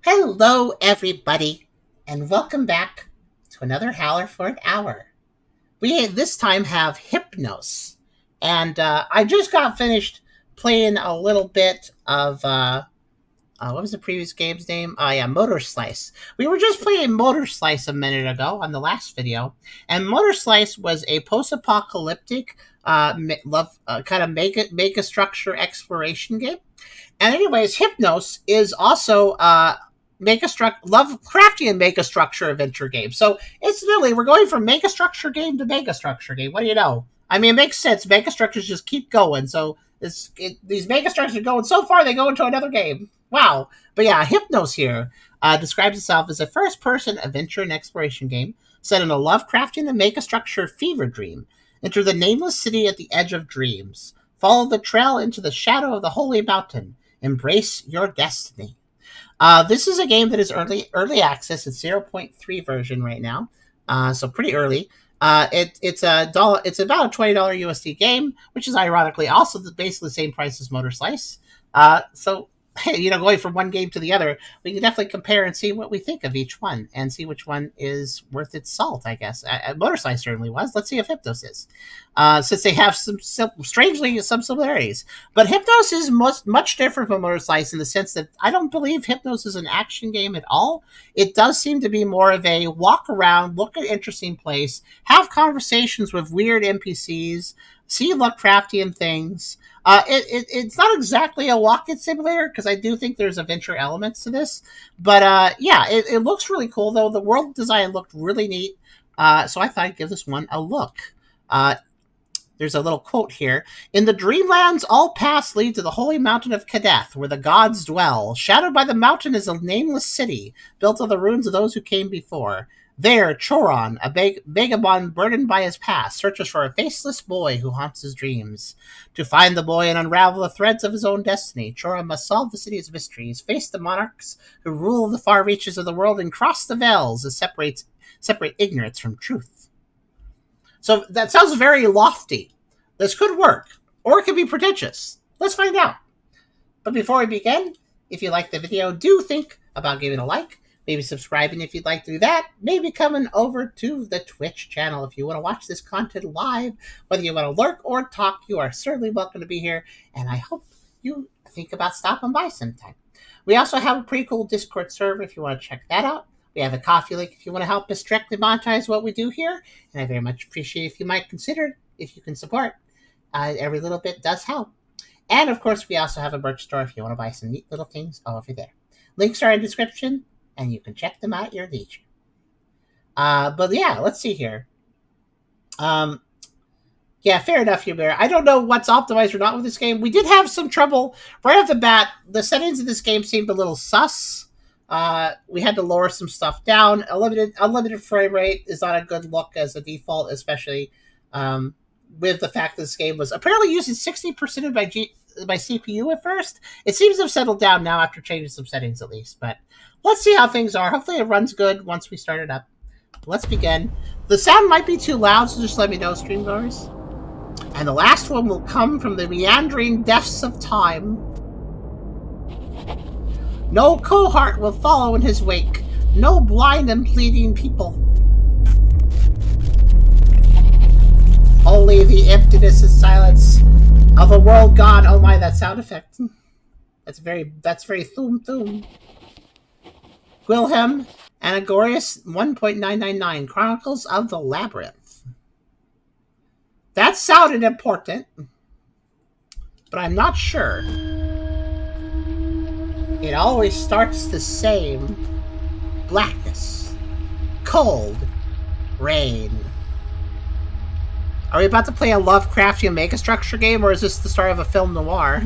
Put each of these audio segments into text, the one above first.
Hello, everybody, and welcome back to another Howler for an Hour. We this time have HYPNOS, and I just got finished playing a little bit of what was the previous game's name? Oh yeah, Motor Slice. We were just playing Motor Slice a minute ago on the last video, and Motor Slice was a post-apocalyptic kind of mega structure exploration game. And anyways, Hypnos is also lovecraftian megastructure adventure game. So it's really we're going from megastructure game to megastructure game. What do you know? I mean, it makes sense. Megastructures just keep going. So these megastructures are going so far they go into another game. Wow. But yeah, Hypnos here describes itself as a first-person adventure and exploration game set in a Lovecraftian and megastructure fever dream. Enter the Nameless City at the edge of dreams. Follow the trail into the shadow of the holy mountain. Embrace your destiny. This is a game that is early access. It's 0.3 version right now, so pretty early. It's It's about a $20 USD game, which is ironically also basically the same price as Motor Slice. So going from one game to the other, we can definitely compare and see what we think of each one and see which one is worth its salt, I guess. Motor Slice certainly was. Let's see if Hypnos is. Since they have some similarities. But Hypnos is much different from Motor Slice in the sense that I don't believe Hypnos is an action game at all. It does seem to be more of a walk around, look at interesting place, have conversations with weird NPCs, see Lovecraftian things. It's not exactly a walk-in simulator because I do think there's adventure elements to this, but it looks really cool though. The world design looked really neat, so I thought I'd give this one a look. There's a little quote here. In the Dreamlands, all paths lead to the holy mountain of Kadeth, where the gods dwell. Shadowed by the mountain is a nameless city, built of the ruins of those who came before. There, Choron, a vagabond burdened by his past, searches for a faceless boy who haunts his dreams. To find the boy and unravel the threads of his own destiny, Choron must solve the city's mysteries, face the monarchs who rule the far reaches of the world, and cross the veils that separate ignorance from truth. So that sounds very lofty. This could work, or it could be pretentious. Let's find out. But before we begin, if you like the video, do think about giving a like, maybe subscribing if you'd like to do that, maybe coming over to the Twitch channel if you want to watch this content live. Whether you want to lurk or talk, you are certainly welcome to be here, and I hope you think about stopping by sometime. We also have a pretty cool Discord server if you want to check that out. We have a coffee link if you want to help us directly monetize what we do here, and I very much appreciate if you might consider if you can support. Every little bit does help. And of course, we also have a merch store if you want to buy some neat little things over there. Links are in the description, and you can check them out at your leisure. But yeah, let's see here. Yeah, fair enough, Hubert. I don't know what's optimized or not with this game. We did have some trouble right off the bat. The settings of this game seemed a little sus. We had to lower some stuff down. Unlimited frame rate is not a good look as a default, especially with the fact that this game was apparently using 60% of my CPU at first. It seems to have settled down now after changing some settings at least. But let's see how things are. Hopefully it runs good once we start it up. Let's begin. The sound might be too loud, so just let me know, streamgoers. And the last one will come from the meandering depths of time. No cohort will follow in his wake. No blind and pleading people. Only the emptiness and silence of a world gone. Oh my, that sound effect. That's very thum thum. Wilhelm Anagorius 1.999 Chronicles of the Labyrinth. That sounded important, but I'm not sure. It always starts the same. Blackness. Cold. Rain. Are we about to play a Lovecraftian megastructure game, or is this the start of a film noir?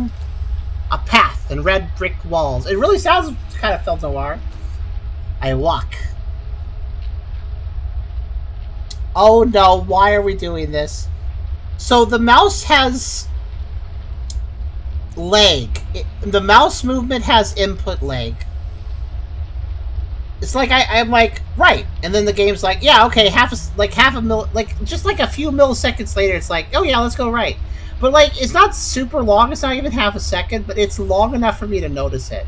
A path and red brick walls. It really sounds kind of film noir. I walk. Oh no, why are we doing this? So the mouse has leg. The mouse movement has input leg. It's like I'm like, right, and then the game's like, yeah, okay, just like a few milliseconds later, it's like, oh yeah, let's go right. But like, it's not super long. It's not even half a second, but it's long enough for me to notice it.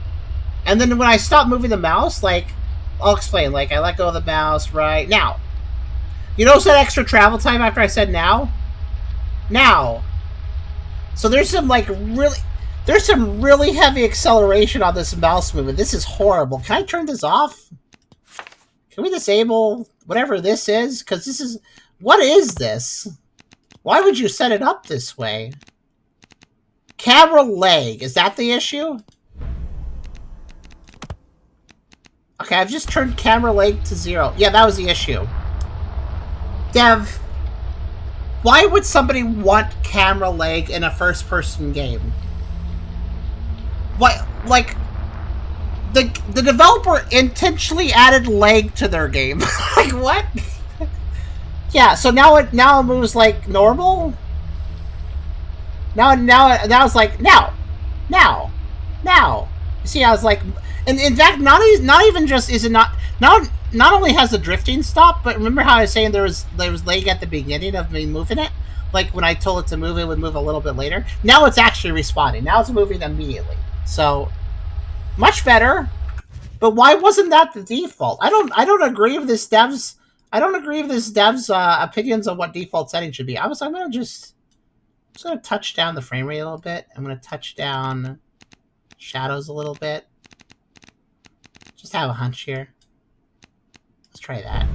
And then when I stop moving the mouse, like, I'll explain. Like, I let go of the mouse right now. You notice that extra travel time after I said now? Now. So there's some, like, there's some really heavy acceleration on this mouse movement. This is horrible. Can I turn this off? Can we disable whatever this is? Because this is... What is this? Why would you set it up this way? Camera lag. Is that the issue? Okay, I've just turned camera lag to 0. Yeah, that was the issue. Dev, why would somebody want camera lag in a first-person game? Why, like, the developer intentionally added lag to their game. Like, what? Yeah, so now it moves like normal. Now it's like now. You see, I was like, and in fact, not even just is it not only has the drifting stopped, but remember how I was saying there was lag at the beginning of me moving it? Like when I told it to move, it would move a little bit later. Now it's actually responding. Now it's moving immediately. So much better. But why wasn't that the default? I don't agree with this dev's opinions on what default settings should be. I'm gonna touch down the frame rate a little bit. I'm gonna touch down shadows a little bit. Just have a hunch here. Let's try that.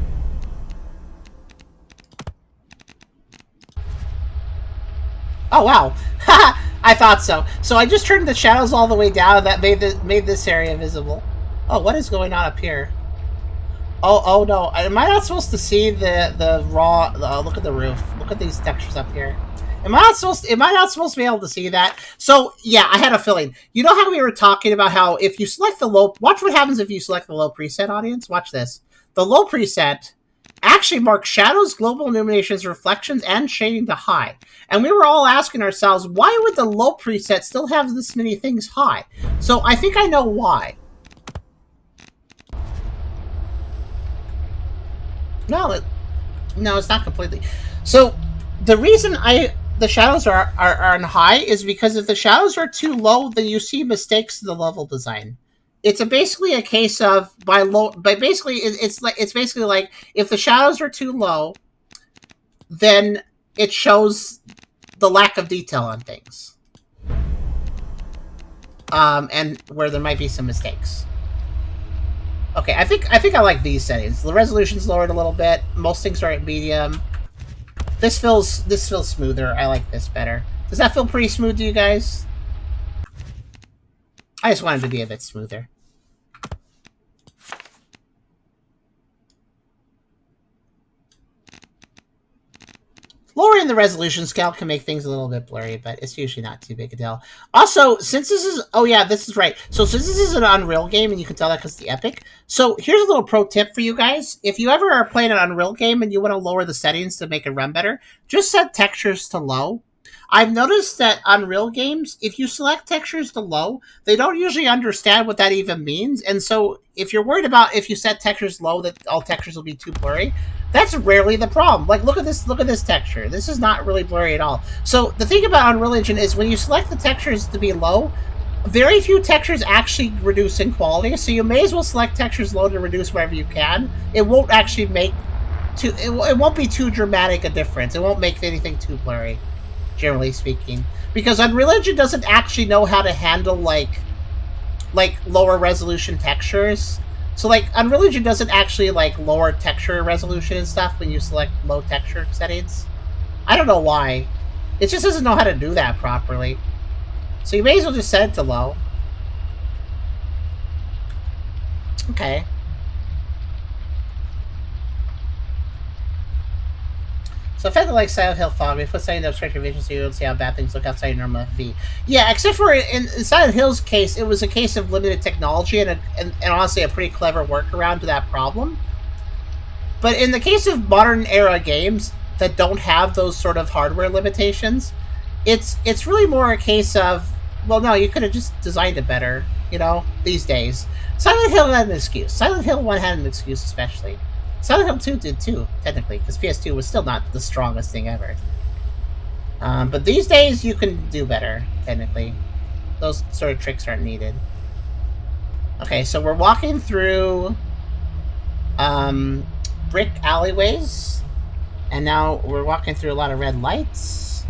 Oh wow! I thought so. So I just turned the shadows all the way down, and that made this area visible. Oh, what is going on up here? Oh no! Am I not supposed to see the raw? Look at the roof. Look at these textures up here. Am I not supposed to be able to see that? So yeah, I had a feeling. You know how we were talking about how if you select the low, watch what happens if you select the low preset, audience. Watch this. The low preset actually marks shadows, global illuminations, reflections, and shading to high. And we were all asking ourselves, why would the low preset still have this many things high? So I think I know why. No, it's not completely. So the reason the shadows are on high is because if the shadows are too low, then you see mistakes in the level design. It's basically a case of it's basically like if the shadows are too low, then it shows the lack of detail on things, and where there might be some mistakes. Okay, I think I like these settings. The resolution's lowered a little bit. Most things are at medium. This feels smoother. I like this better. Does that feel pretty smooth to you guys? I just wanted to be a bit smoother. Lowering the resolution scale can make things a little bit blurry, but it's usually not too big a deal. Also, since this is... Oh, yeah, this is right. So since this is an Unreal game, and you can tell that because it's the Epic, so here's a little pro tip for you guys. If you ever are playing an Unreal game and you want to lower the settings to make it run better, just set textures to low. I've noticed that Unreal games, if you select textures to low, they don't usually understand what that even means. And so if you're worried about if you set textures low that all textures will be too blurry, that's rarely the problem. Like, look at this texture. This is not really blurry at all. So the thing about Unreal Engine is when you select the textures to be low, very few textures actually reduce in quality. So you may as well select textures low to reduce wherever you can. It won't actually make it won't be too dramatic a difference. It won't make anything too blurry, generally speaking, because Unreal Engine doesn't actually know how to handle like lower resolution textures. So like Unreal Engine doesn't actually like lower texture resolution and stuff when you select low texture settings. I don't know why. It just doesn't know how to do that properly. So you may as well just set it to low. Okay. So effectively like Silent Hill Fog, we put setting to obstruct your vision so you don't see how bad things look outside your normal FV. Yeah, except for in Silent Hill's case, it was a case of limited technology and honestly a pretty clever workaround to that problem. But in the case of modern era games that don't have those sort of hardware limitations, it's really more a case of, well, no, you could have just designed it better, you know, these days. Silent Hill had an excuse. Silent Hill 1 had an excuse especially. Silent Hill 2 did too, technically, because PS2 was still not the strongest thing ever. But these days, you can do better, technically. Those sort of tricks aren't needed. Okay, so we're walking through brick alleyways, and now we're walking through a lot of red lights.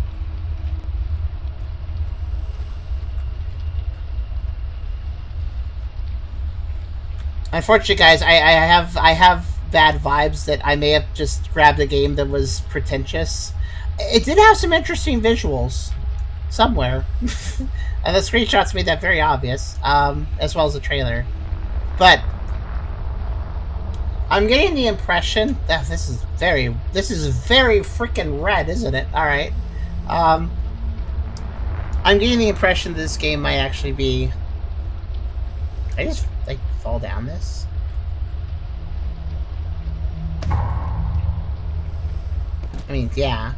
Unfortunately, guys, I have bad vibes that I may have just grabbed a game that was pretentious. It did have some interesting visuals somewhere, and the screenshots made that very obvious, as well as the trailer. But I'm getting the impression that this is very freaking red, isn't it? All right. I'm getting the impression that this game might actually be. I just like fall down this. I mean, yeah.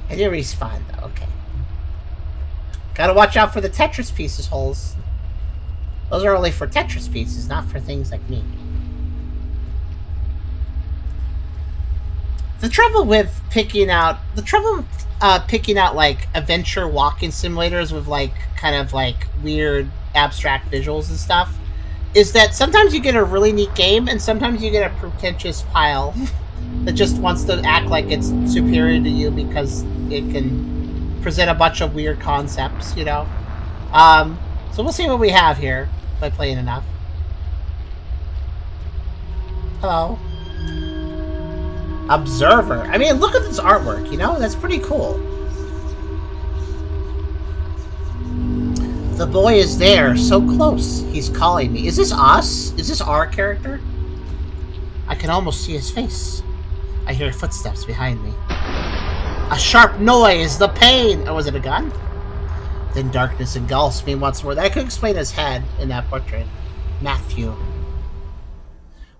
I did respawn though. Okay. Gotta watch out for the Tetris pieces holes. Those are only for Tetris pieces, not for things like me. The trouble with picking out like adventure walking simulators with like kind of like weird abstract visuals and stuff is that sometimes you get a really neat game and sometimes you get a pretentious pile that just wants to act like it's superior to you because it can present a bunch of weird concepts, you know. So we'll see what we have here by playing enough. Hello. Observer. I mean, look at this artwork, you know? That's pretty cool. The boy is there, so close. He's calling me. Is this us? Is this our character? I can almost see his face. I hear footsteps behind me. A sharp noise, the pain. Oh, was it a gun? Then darkness engulfs me once more. That could explain his head in that portrait. Matthew.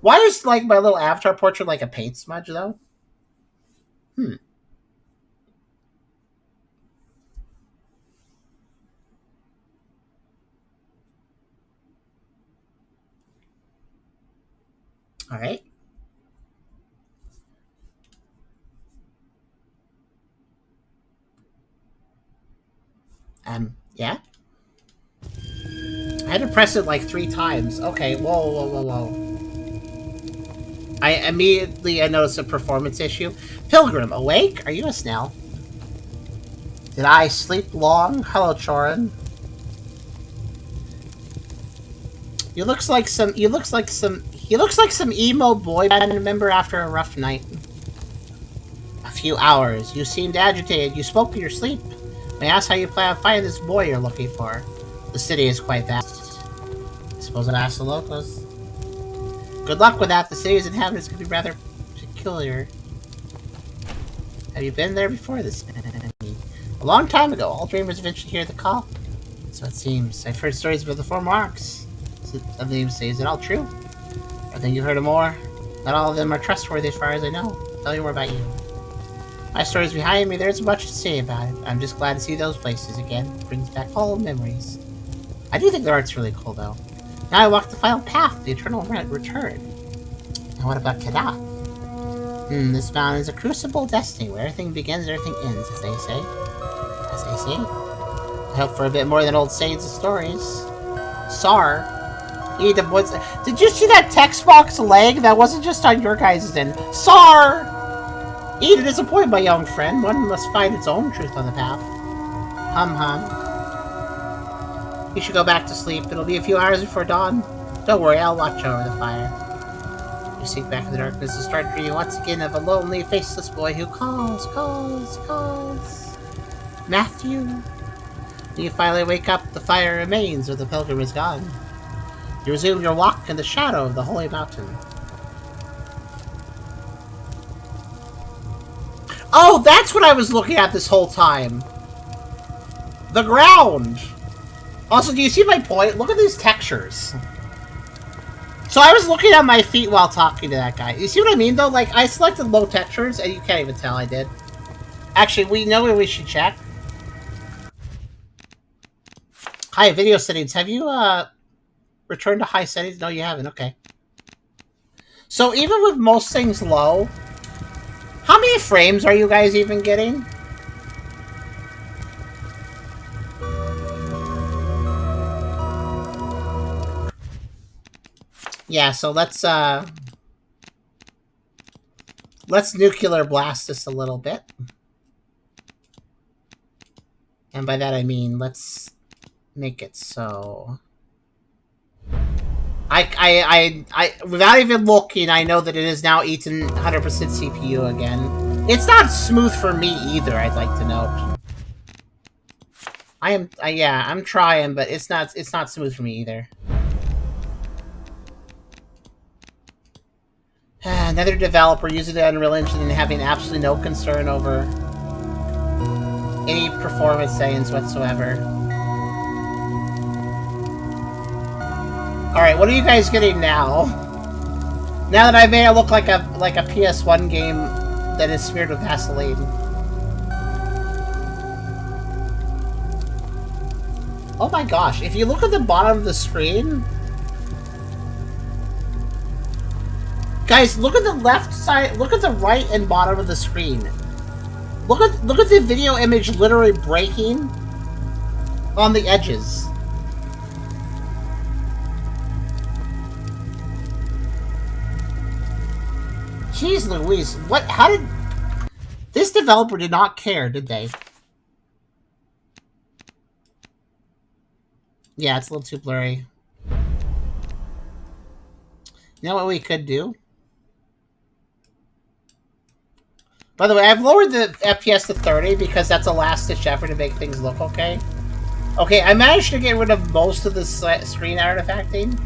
Why is, like, my little avatar portrait like a paint smudge, though? Alright. Yeah? I had to press it like 3 times. Okay, whoa. I noticed a performance issue. Pilgrim, awake? Are you a snail? Did I sleep long? Hello, Chorin. He looks like some emo boy band member after a rough night. A few hours. You seemed agitated. You spoke in your sleep. May I ask how you plan on finding this boy you're looking for? The city is quite vast. I suppose I'd ask the locals. Good luck with that. The city's inhabitants could be rather peculiar. Have you been there before? This a long time ago. All dreamers eventually hear the call. So it seems. I've heard stories about the 4 marks. Some names say, is it all true? I think you've heard of more. Not all of them are trustworthy as far as I know. Tell me more about you. My story's behind me. There's much to say about it. I'm just glad to see those places again. It brings back all memories. I do think the art's really cool, though. Now I walk the final path, the eternal return. And what about Kadat? This mountain is a crucible of destiny, where everything begins and everything ends, as they say. As they say. I hope for a bit more than old sayings and stories. Sar. Eat the woods. Did you see that text box leg? That wasn't just on your guys' end. Sar! Eat it is a point, my young friend. One must find its own truth on the path. Hum. You should go back to sleep. It'll be a few hours before dawn. Don't worry, I'll watch over the fire. You sink back in the darkness and start dreaming once again of a lonely, faceless boy who calls. Matthew. When you finally wake up, the fire remains, or the pilgrim is gone. You resume your walk in the shadow of the holy mountain. Oh, that's what I was looking at this whole time. The ground. Also, do you see my point? Look at these textures. So I was looking at my feet while talking to that guy. You see what I mean, though? Like, I selected low textures, and you can't even tell I did. Actually, we know where we should check. Hi, video settings. Have you, returned to high settings? No, you haven't. Okay. So even with most things low, how many frames are you guys even getting? Yeah, so let's nuclear blast this a little bit. And by that I mean let's make it so without even looking, I know that it is now eaten 100% CPU again. It's not smooth for me either, I'd like to note. Yeah, I'm trying, but it's not smooth for me either. Another developer using the Unreal Engine and having absolutely no concern over any performance settings whatsoever. Alright, what are you guys getting now? Now that I made it look like a PS1 game that is smeared with Vaseline. Oh my gosh, if you look at the bottom of the screen... Guys, look at the left side, look at the right and bottom of the screen. Look at the video image literally breaking on the edges. Jeez Louise, how did... This developer did not care, did they? Yeah, it's a little too blurry. You know what we could do? By the way, I've lowered the FPS to 30 because that's a last-ditch effort to make things look okay. Okay, I managed to get rid of most of the screen artifacting.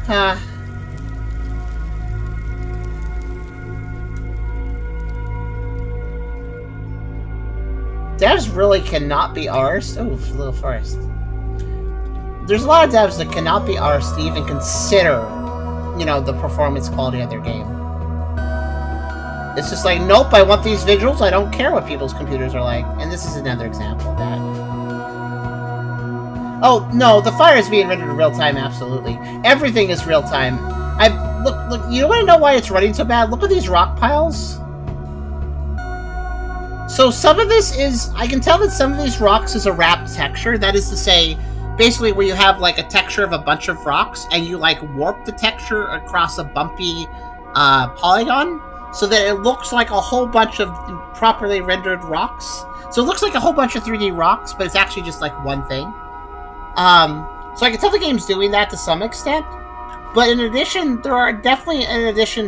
Huh. Devs really cannot be arsed. Oh, a little forest. There's a lot of devs that cannot be arsed to even consider, you know, the performance quality of their game. It's just like, nope, I want these visuals. I don't care what people's computers are like. And this is another example of that. Oh, no, the fire is being rendered in real time, absolutely. Everything is real time. Look, you want to know why it's running so bad? Look at these rock piles. So some of this is, I can tell that some of these rocks is a wrapped texture. That is to say, basically where you have like a texture of a bunch of rocks and you like warp the texture across a bumpy polygon so that it looks like a whole bunch of properly rendered rocks. So it looks like a whole bunch of 3D rocks, but it's actually just like one thing. So I can tell the game's doing that to some extent. But in addition, there are definitely,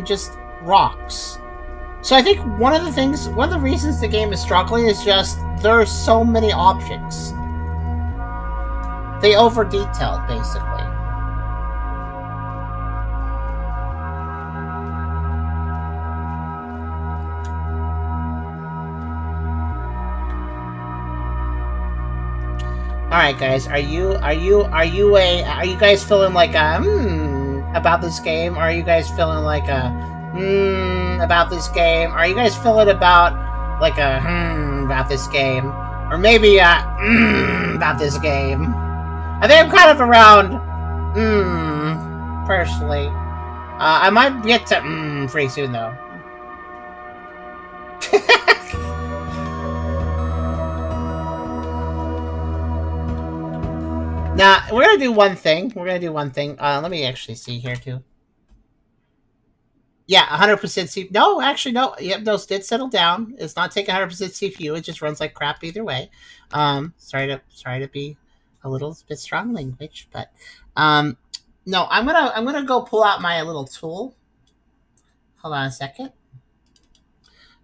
just rocks. So I think one of the reasons the game is struggling is just there are so many objects. They over-detailed, basically. Alright guys, are you guys feeling like a about this game? Or are you guys feeling like a about this game? Are you guys feeling about like a about this game? Or maybe about this game? I think I'm kind of around personally. I might get to pretty soon though. Now, we're gonna do one thing. Let me actually see here too. Yeah, 100% CPU. No, actually, no. Yep, those did settle down. It's not taking 100% CPU. It just runs like crap either way. Sorry to be a little bit strong language, but no, I'm gonna go pull out my little tool. Hold on a second.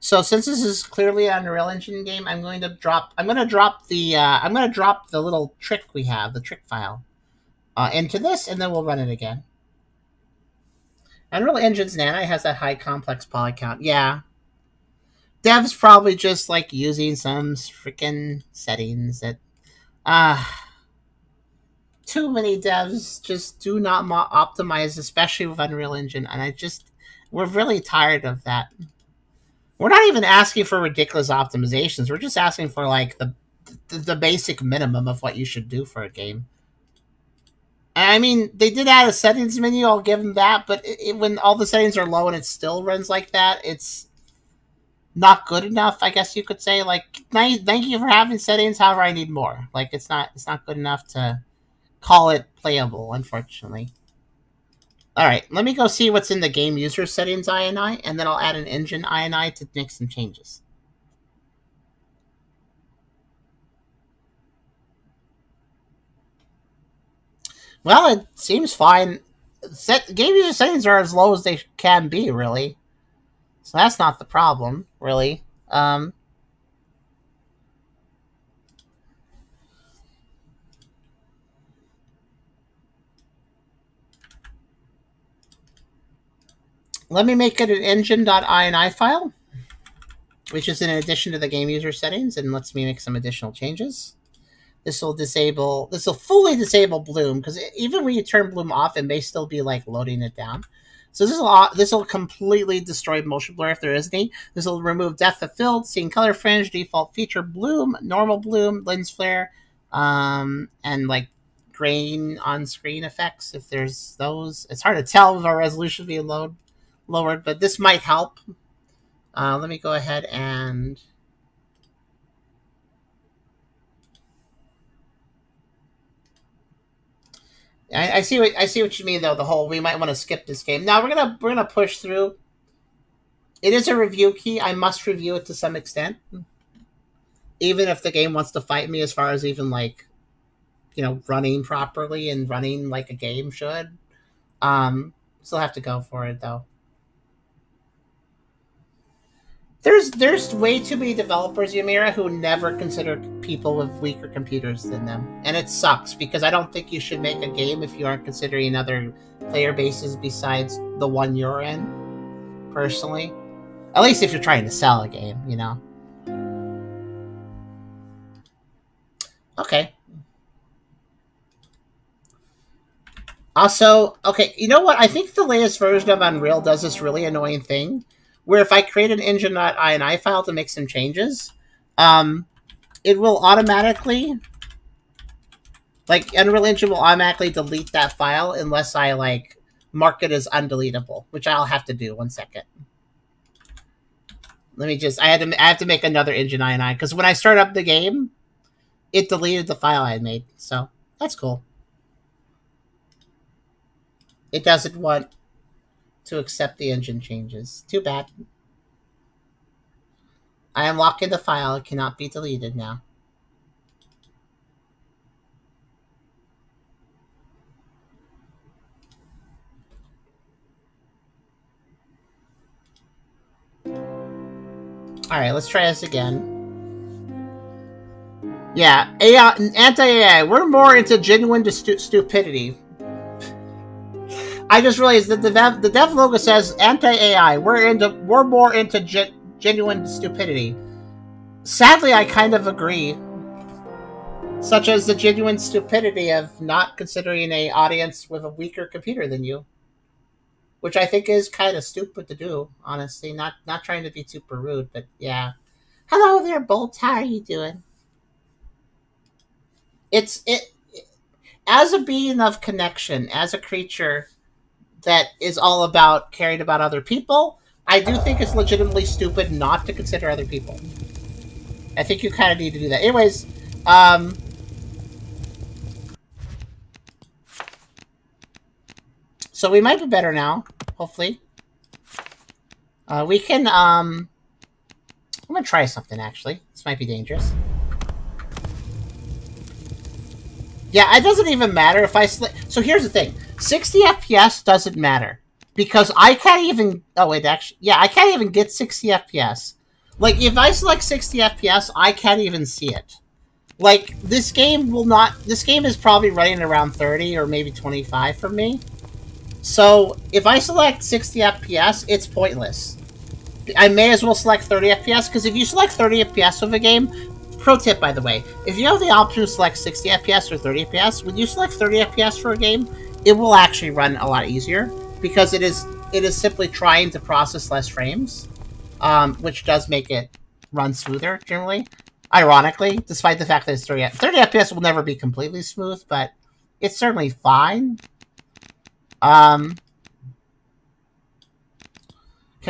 So since this is clearly an Unreal Engine game, I'm gonna drop the little trick we have, the trick file, into this, and then we'll run it again. Unreal Engine's Nano has that high complex poly count. Yeah. Devs probably just like using some freaking settings that too many devs just do not optimize, especially with Unreal Engine, and we're really tired of that. We're not even asking for ridiculous optimizations. We're just asking for like the basic minimum of what you should do for a game. I mean, they did add a settings menu, I'll give them that, but when all the settings are low and it still runs like that, it's not good enough, I guess you could say. Like, thank you for having settings, however, I need more. Like, it's not good enough to call it playable, unfortunately. All right, let me go see what's in the game user settings INI, and then I'll add an engine INI to make some changes. Well, it seems fine. Game user settings are as low as they can be, really. So that's not the problem, really. Let me make it an engine.ini file, which is in addition to the game user settings, and lets me make some additional changes. This will fully disable bloom, because even when you turn bloom off, it may still be like loading it down. So this will completely destroy motion blur if there is any. This will remove depth of field, scene color fringe, default feature bloom, normal bloom, lens flare, and like grain on screen effects if there's those. It's hard to tell if our resolution being lowered, but this might help. Let me go ahead and I see what you mean though. The whole we might want to skip this game. Now we're gonna push through. It is a review key. I must review it to some extent, even if the game wants to fight me as far as even like, running properly and running like a game should. Still have to go for it though. There's way too many developers, Yamira, who never consider people with weaker computers than them, and it sucks because I don't think you should make a game if you aren't considering other player bases besides the one you're in. Personally, at least if you're trying to sell a game. Okay. Also, okay, you know what? I think the latest version of Unreal does this really annoying thing, where if I create an engine.ini file to make some changes, it will automatically, like, Unreal Engine will automatically delete that file unless I, like, mark it as undeletable, which I'll have to do. 1 second. Let me just, I have to make another engine.ini, because when I start up the game, it deleted the file I had made, so that's cool. It doesn't want to accept the engine changes. Too bad. I am locking the file. It cannot be deleted now. Alright, let's try this again. Yeah, AI, anti-AI. We're more into genuine stupidity. I just realized that the dev logo says anti-AI. We're more into genuine stupidity. Sadly, I kind of agree. Such as the genuine stupidity of not considering an audience with a weaker computer than you, which I think is kind of stupid to do. Honestly, not trying to be super rude, but yeah. Hello there, Bolt. How are you doing? It as a being of connection, as a creature that is all about caring about other people, I do think it's legitimately stupid not to consider other people. I think you kind of need to do that. Anyways, so we might be better now, hopefully. We can, I'm gonna try something, actually. This might be dangerous. Yeah, it doesn't even matter if I so here's the thing. 60 FPS doesn't matter. Because I can't even... Oh, wait, actually... Yeah, I can't even get 60 FPS. Like, if I select 60 FPS, I can't even see it. Like, this game will not... This game is probably running around 30 or maybe 25 for me. So, if I select 60 FPS, it's pointless. I may as well select 30 FPS, because if you select 30 FPS of a game... Pro tip, by the way. If you have the option to select 60 FPS or 30 FPS, when you select 30 FPS for a game, it will actually run a lot easier. Because it is simply trying to process less frames, which does make it run smoother, generally. Ironically, despite the fact that it's 30 FPS will never be completely smooth, but it's certainly fine. Can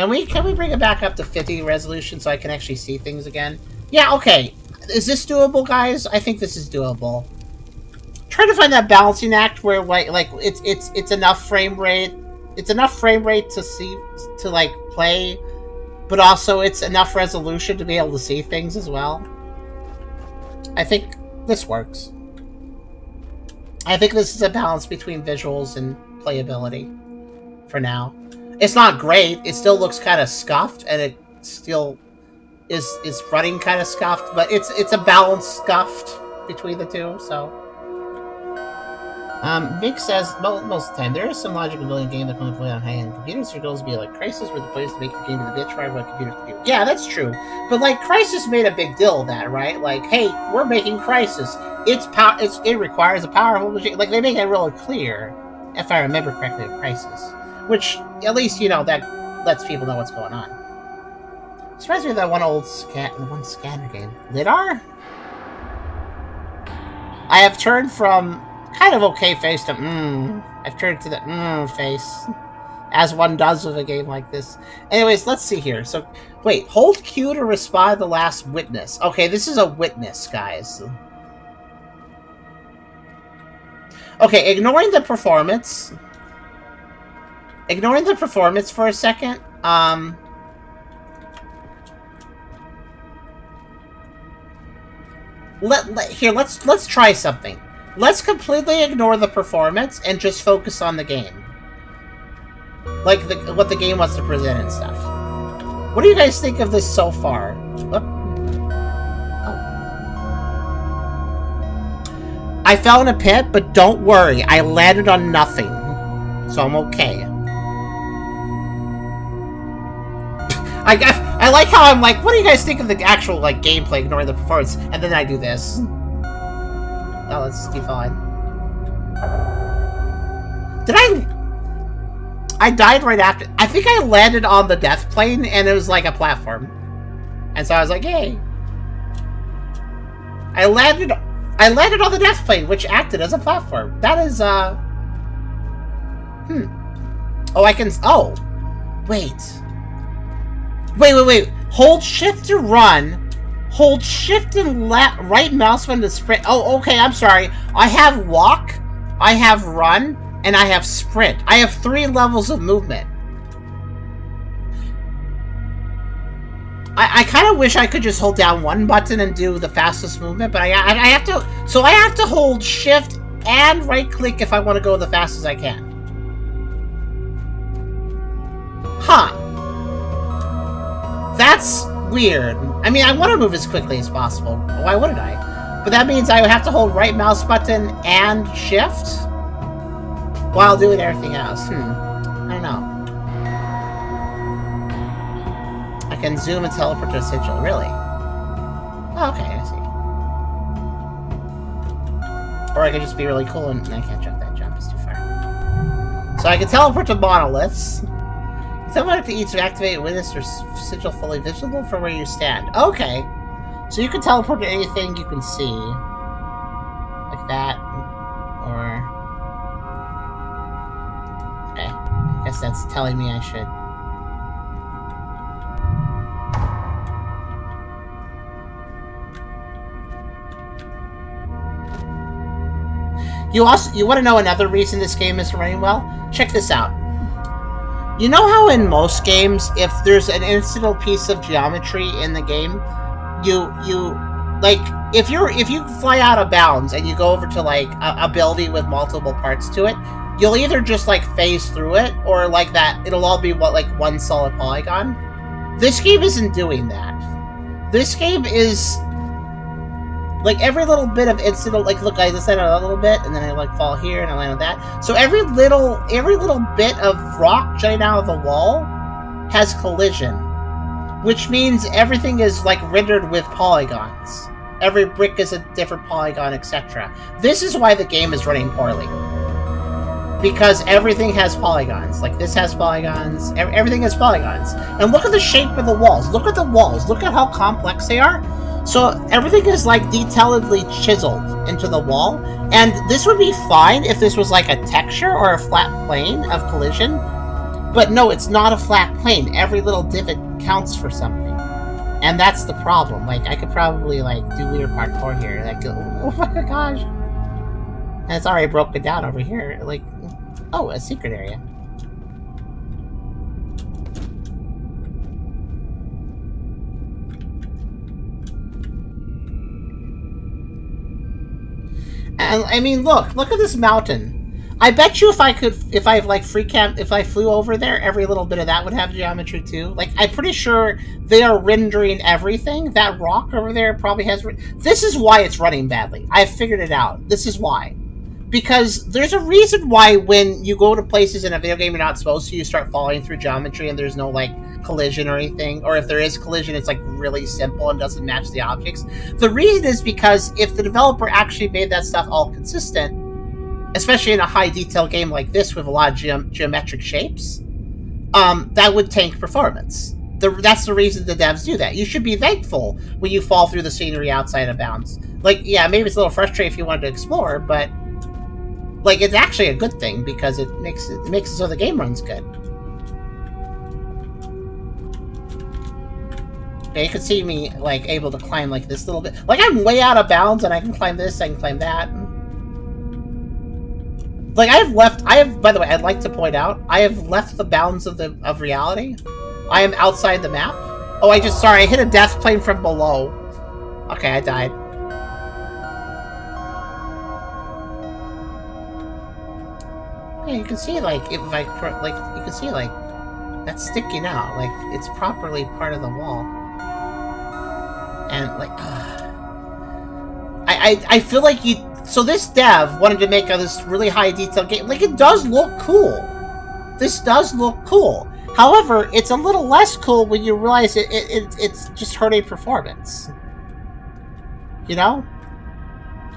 we bring it back up to 50 resolution so I can actually see things again? Yeah, okay. Is this doable, guys? I think this is doable. Trying to find that balancing act where like it's enough frame rate it's enough frame rate to like play, but also it's enough resolution to be able to see things as well. I think this works. I think this is a balance between visuals and playability for now. It's not great. It still looks kind of scuffed, and it still is running kind of scuffed, but it's a balanced scuffed between the two, so. Vic says, most of the time, there is some logic in building a game that can be played on high-end computers. Your goals be like Crysis, where the place to make your game to the bitch right what computers can do. Yeah, that's true. But, like, Crysis made a big deal of that, right? Like, hey, we're making Crysis. It requires a powerful machine. Like, they make it really clear, if I remember correctly, of Crysis. Which, at least, you know, that lets people know what's going on. This reminds me of that one scanner game. Lidar? I have turned from kind of okay face to I've turned to the face, as one does with a game like this. Anyways, let's see here. So, wait, hold Q to respond to the last witness. Okay, this is a witness, guys. Okay, ignoring the performance for a second. Let's try something. Let's completely ignore the performance and just focus on the game. Like, what the game wants to present and stuff. What do you guys think of this so far? Oh. I fell in a pit, but don't worry. I landed on nothing. So I'm okay. I like how I'm like, what do you guys think of the actual, like, gameplay, ignoring the performance? And then I do this. Oh, let's keep on. Did I died right after. I think I landed on the death plane, and it was like a platform. And so I was like, yay. I landed on the death plane, which acted as a platform. That is, Oh, I can... Oh. Wait. Wait. Hold shift to run. Hold shift and right mouse button to sprint. Oh, okay, I'm sorry. I have walk, I have run, and I have sprint. I have 3 levels of movement. I kind of wish I could just hold down one button and do the fastest movement, but I have to... So I have to hold shift and right click if I want to go the fastest I can. Huh. That's weird. I mean, I want to move as quickly as possible. Why wouldn't I? But that means I would have to hold right mouse button and shift while doing everything else. I don't know. I can zoom and teleport to a sigil. Really? Oh, okay, I see. Or I could just be really cool and I can't jump that jump. It's too far. So I can teleport to monoliths. Teleport to each to activate witness or sigil fully visible from where you stand. Okay. So you can teleport to anything you can see. Like that. Or... Okay. I guess that's telling me I should... You want to know another reason this game isn't running well? Check this out. You know how in most games, if there's an incidental piece of geometry in the game, you like if you fly out of bounds and you go over to like a building with multiple parts to it, you'll either just like phase through it or like that it'll all be like one solid polygon. This game isn't doing that. This game is like every little bit of incidental, like look, I just landed a little bit, and then I like fall here, and I land on that. So every little bit of rock jutting out of the wall has collision, which means everything is like rendered with polygons. Every brick is a different polygon, etc. This is why the game is running poorly, because everything has polygons. Like this has polygons. Everything has polygons. And look at the shape of the walls. Look at the walls. Look at how complex they are. So everything is like detailedly chiseled into the wall, and this would be fine if this was like a texture or a flat plane of collision, but no, it's not a flat plane. Every little divot counts for something, and that's the problem. Like I could probably like do weird parkour here, like oh my gosh, and it's already broken down over here. Like, oh, a secret area. I mean, look at this mountain. I bet you if I flew over there, every little bit of that would have geometry too. Like, I'm pretty sure they are rendering everything. That rock over there probably has. This is why it's running badly. I figured it out. This is why. Because there's a reason why when you go to places in a video game you're not supposed to, you start falling through geometry and there's no, like, collision or anything. Or if there is collision, it's, like, really simple and doesn't match the objects. The reason is because if the developer actually made that stuff all consistent, especially in a high detail game like this with a lot of geometric shapes, that would tank performance. That's the reason the devs do that. You should be thankful when you fall through the scenery outside of bounds. Like, yeah, maybe it's a little frustrating if you wanted to explore, but like, it's actually a good thing because it makes it so the game runs good. Yeah, you can see me, like, able to climb, like, this little bit. Like, I'm way out of bounds, and I can climb this, I can climb that. Like, by the way, I'd like to point out, I have left the bounds of reality. I am outside the map. Oh, sorry, I hit a death plane from below. Okay, I died. Yeah, you can see, like, you can see, like, that's sticking out. Like, it's properly part of the wall. And, like, I feel like so this dev wanted to make this really high detail game. Like, it does look cool. This does look cool. However, it's a little less cool when you realize it's just hurting performance. You know?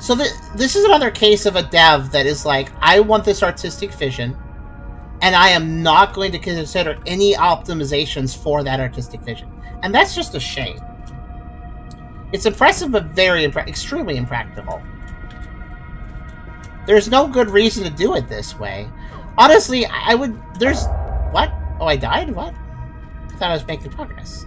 So this is another case of a dev that is like, I want this artistic vision, and I am not going to consider any optimizations for that artistic vision. And that's just a shame. It's impressive, but extremely impractical. There's no good reason to do it this way. Honestly, what? Oh, I died? What? I thought I was making progress.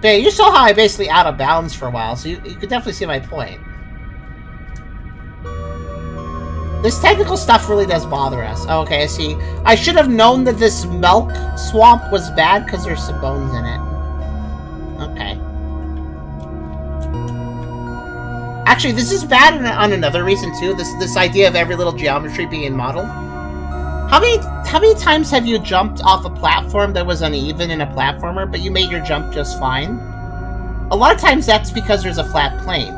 But yeah, you saw how I basically out of bounds for a while, so you could definitely see my point. This technical stuff really does bother us. Oh, okay, I see. I should have known that this milk swamp was bad because there's some bones in it. Okay. Actually, this is bad on another reason too. This idea of every little geometry being modeled. How many times have you jumped off a platform that was uneven in a platformer, but you made your jump just fine? A lot of times that's because there's a flat plane.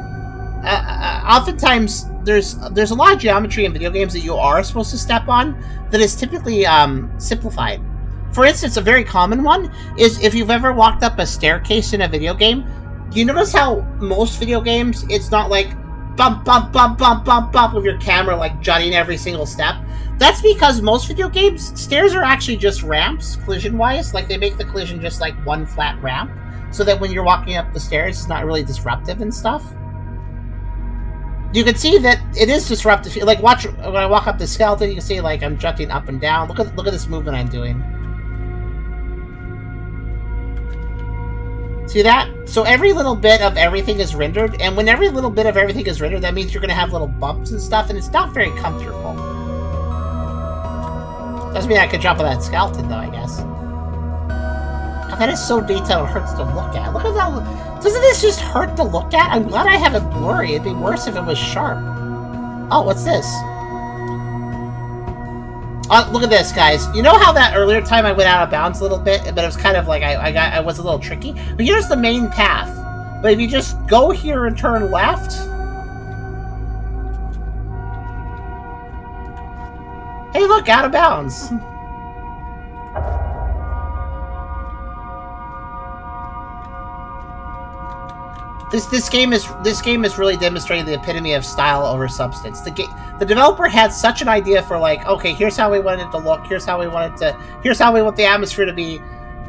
Oftentimes there's a lot of geometry in video games that you are supposed to step on that is typically simplified. For instance, a very common one is if you've ever walked up a staircase in a video game. You notice how most video games, it's not like bump, bump, bump, bump, bump, bump with your camera like jutting every single step. That's because most video games, stairs are actually just ramps, collision-wise. Like, they make the collision just like one flat ramp, so that when you're walking up the stairs, it's not really disruptive and stuff. You can see that it is disruptive. Like, watch, when I walk up the skeleton, you can see, like, I'm jutting up and down. Look at this movement I'm doing. See that? So every little bit of everything is rendered, and when every little bit of everything is rendered, that means you're going to have little bumps and stuff, and it's not very comfortable. Doesn't mean I could jump on that skeleton, though, I guess. God, that is so detailed, it hurts to look at. Look at that. Doesn't this just hurt to look at? I'm glad I have it blurry. It'd be worse if it was sharp. Oh, what's this? Look at this, guys. You know how that earlier time I went out of bounds a little bit, but it was kind of like I was a little tricky? But here's the main path. But if you just go here and turn left... Hey, look, out of bounds. This game is really demonstrating the epitome of style over substance. The developer had such an idea for, like, okay, here's how we want it to look, here's how we want the atmosphere to be,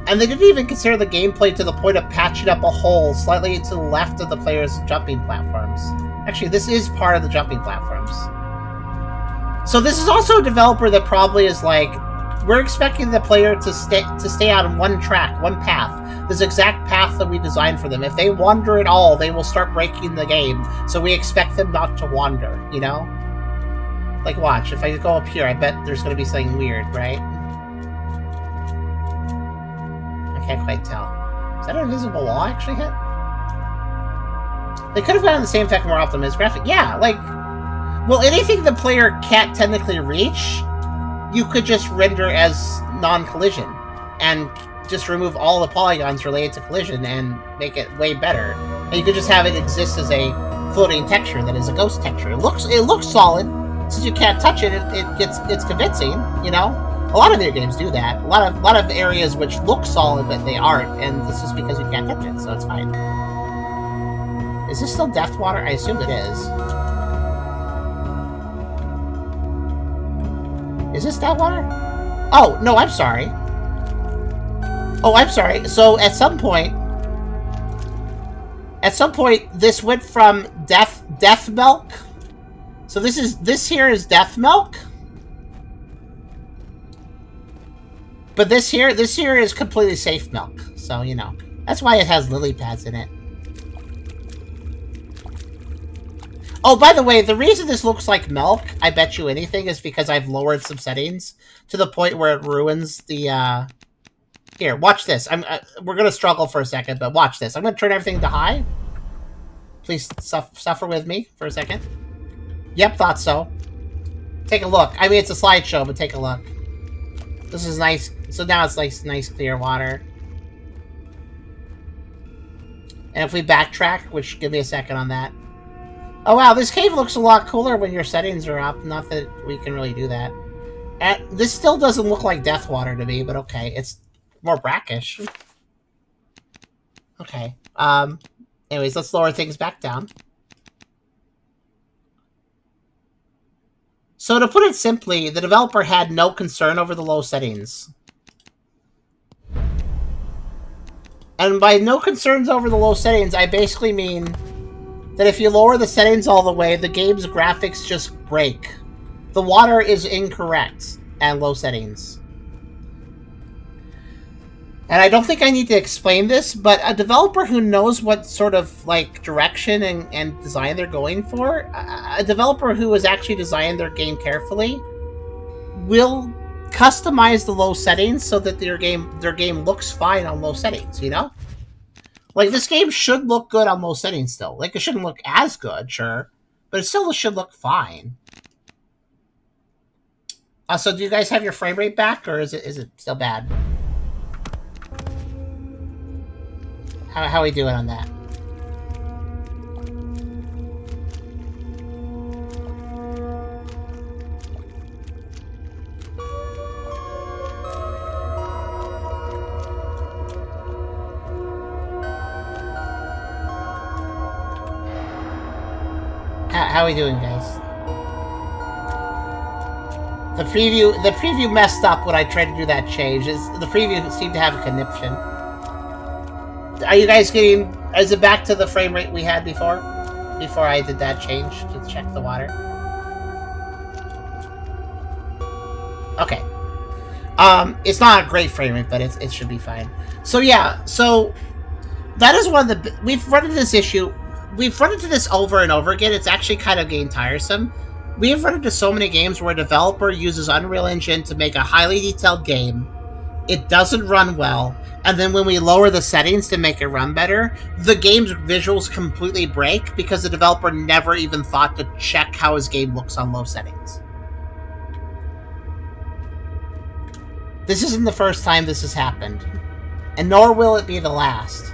and they didn't even consider the gameplay to the point of patching up a hole slightly to the left of the player's jumping platforms. Actually, this is part of the jumping platforms. So this is also a developer that probably is like, we're expecting the player to stay on one track, one path, this exact path that we designed for them. If they wander at all, they will start breaking the game. So we expect them not to wander, you know? Like, watch, if I go up here, I bet there's going to be something weird, right? I can't quite tell. Is that an invisible wall I actually hit? They could have gotten the same effect more often as graphic. Yeah, like, well, anything the player can't technically reach, you could just render as non-collision and just remove all the polygons related to collision and make it way better. And you could just have it exist as a floating texture that is a ghost texture. It looks solid. Since you can't touch it, it's convincing. You know, a lot of video games do that. A lot of areas which look solid but they aren't, and this is because you can't touch it, so it's fine. Is this still Death Water? I assume it is. Is this Death Water? Oh no, I'm sorry. Oh, I'm sorry. So at some point, this went from death milk. So this here is death milk. But this here is completely safe milk. So, you know, that's why it has lily pads in it. Oh, by the way, the reason this looks like milk, I bet you anything, is because I've lowered some settings to the point where it ruins the, Here, watch this. We're gonna struggle for a second, but watch this. I'm gonna turn everything to high. Please suffer with me for a second. Yep, thought so. Take a look. I mean, it's a slideshow, but take a look. This is nice. So now it's like nice clear water. And if we backtrack, which give me a second on that. Oh wow, this cave looks a lot cooler when your settings are up. Not that we can really do that. And this still doesn't look like Death Water to me, but okay, it's more brackish. Okay. Anyways, let's lower things back down. So to put it simply, the developer had no concern over the low settings. And by no concerns over the low settings, I basically mean that if you lower the settings all the way, the game's graphics just break. The water is incorrect at low settings. And I don't think I need to explain this, but a developer who knows what sort of like direction and design they're going for, a developer who has actually designed their game carefully, will customize the low settings so that their game looks fine on low settings, you know? Like, this game should look good on low settings still. Like, it shouldn't look as good, sure, but it still should look fine. So do you guys have your frame rate back, or is it still bad? How are we doing on that? How are we doing, guys? The preview messed up when I tried to do that change. The preview seemed to have a conniption. Are you guys getting... Is it back to the frame rate we had before? Before I did that change to check the water? Okay. It's not a great frame rate, but it should be fine. So yeah, so... That is one of the... We've run into this issue... We've run into this over and over again. It's actually kind of getting tiresome. We have run into so many games where a developer uses Unreal Engine to make a highly detailed game. It doesn't run well. And then when we lower the settings to make it run better, the game's visuals completely break because the developer never even thought to check how his game looks on low settings. This isn't the first time this has happened. And nor will it be the last.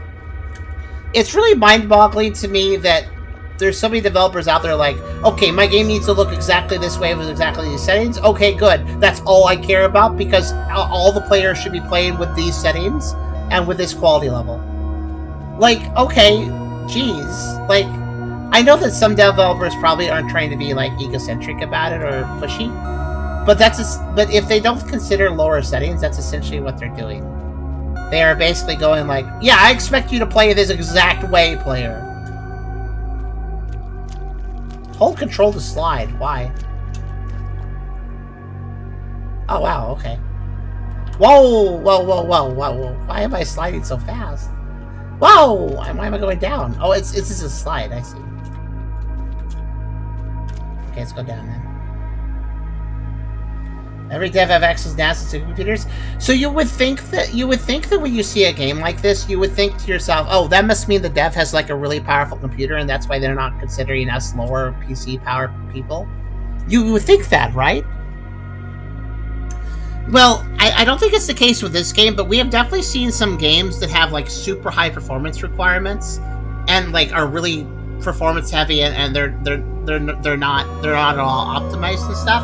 It's really mind-boggling to me that there's so many developers out there like, okay, my game needs to look exactly this way with exactly these settings. Okay, good. That's all I care about because all the players should be playing with these settings and with this quality level. Like, okay, geez. Like, I know that some developers probably aren't trying to be like egocentric about it or pushy, but but if they don't consider lower settings, that's essentially what they're doing. They are basically going like, yeah, I expect you to play this exact way, player. Hold control to slide. Why? Oh, wow, okay. Whoa, whoa, whoa, whoa, whoa, whoa. Why am I sliding so fast? Whoa! Why am I going down? Oh, it's just a slide, I see. Okay, let's go down then. Every dev have access to NASA computers. So you would think that when you see a game like this, you would think to yourself, "Oh, that must mean the dev has like a really powerful computer, and that's why they're not considering us lower PC power people." You would think that, right? Well, I don't think it's the case with this game, but we have definitely seen some games that have like super high performance requirements, and like are really performance heavy, and they're not at all optimized and stuff.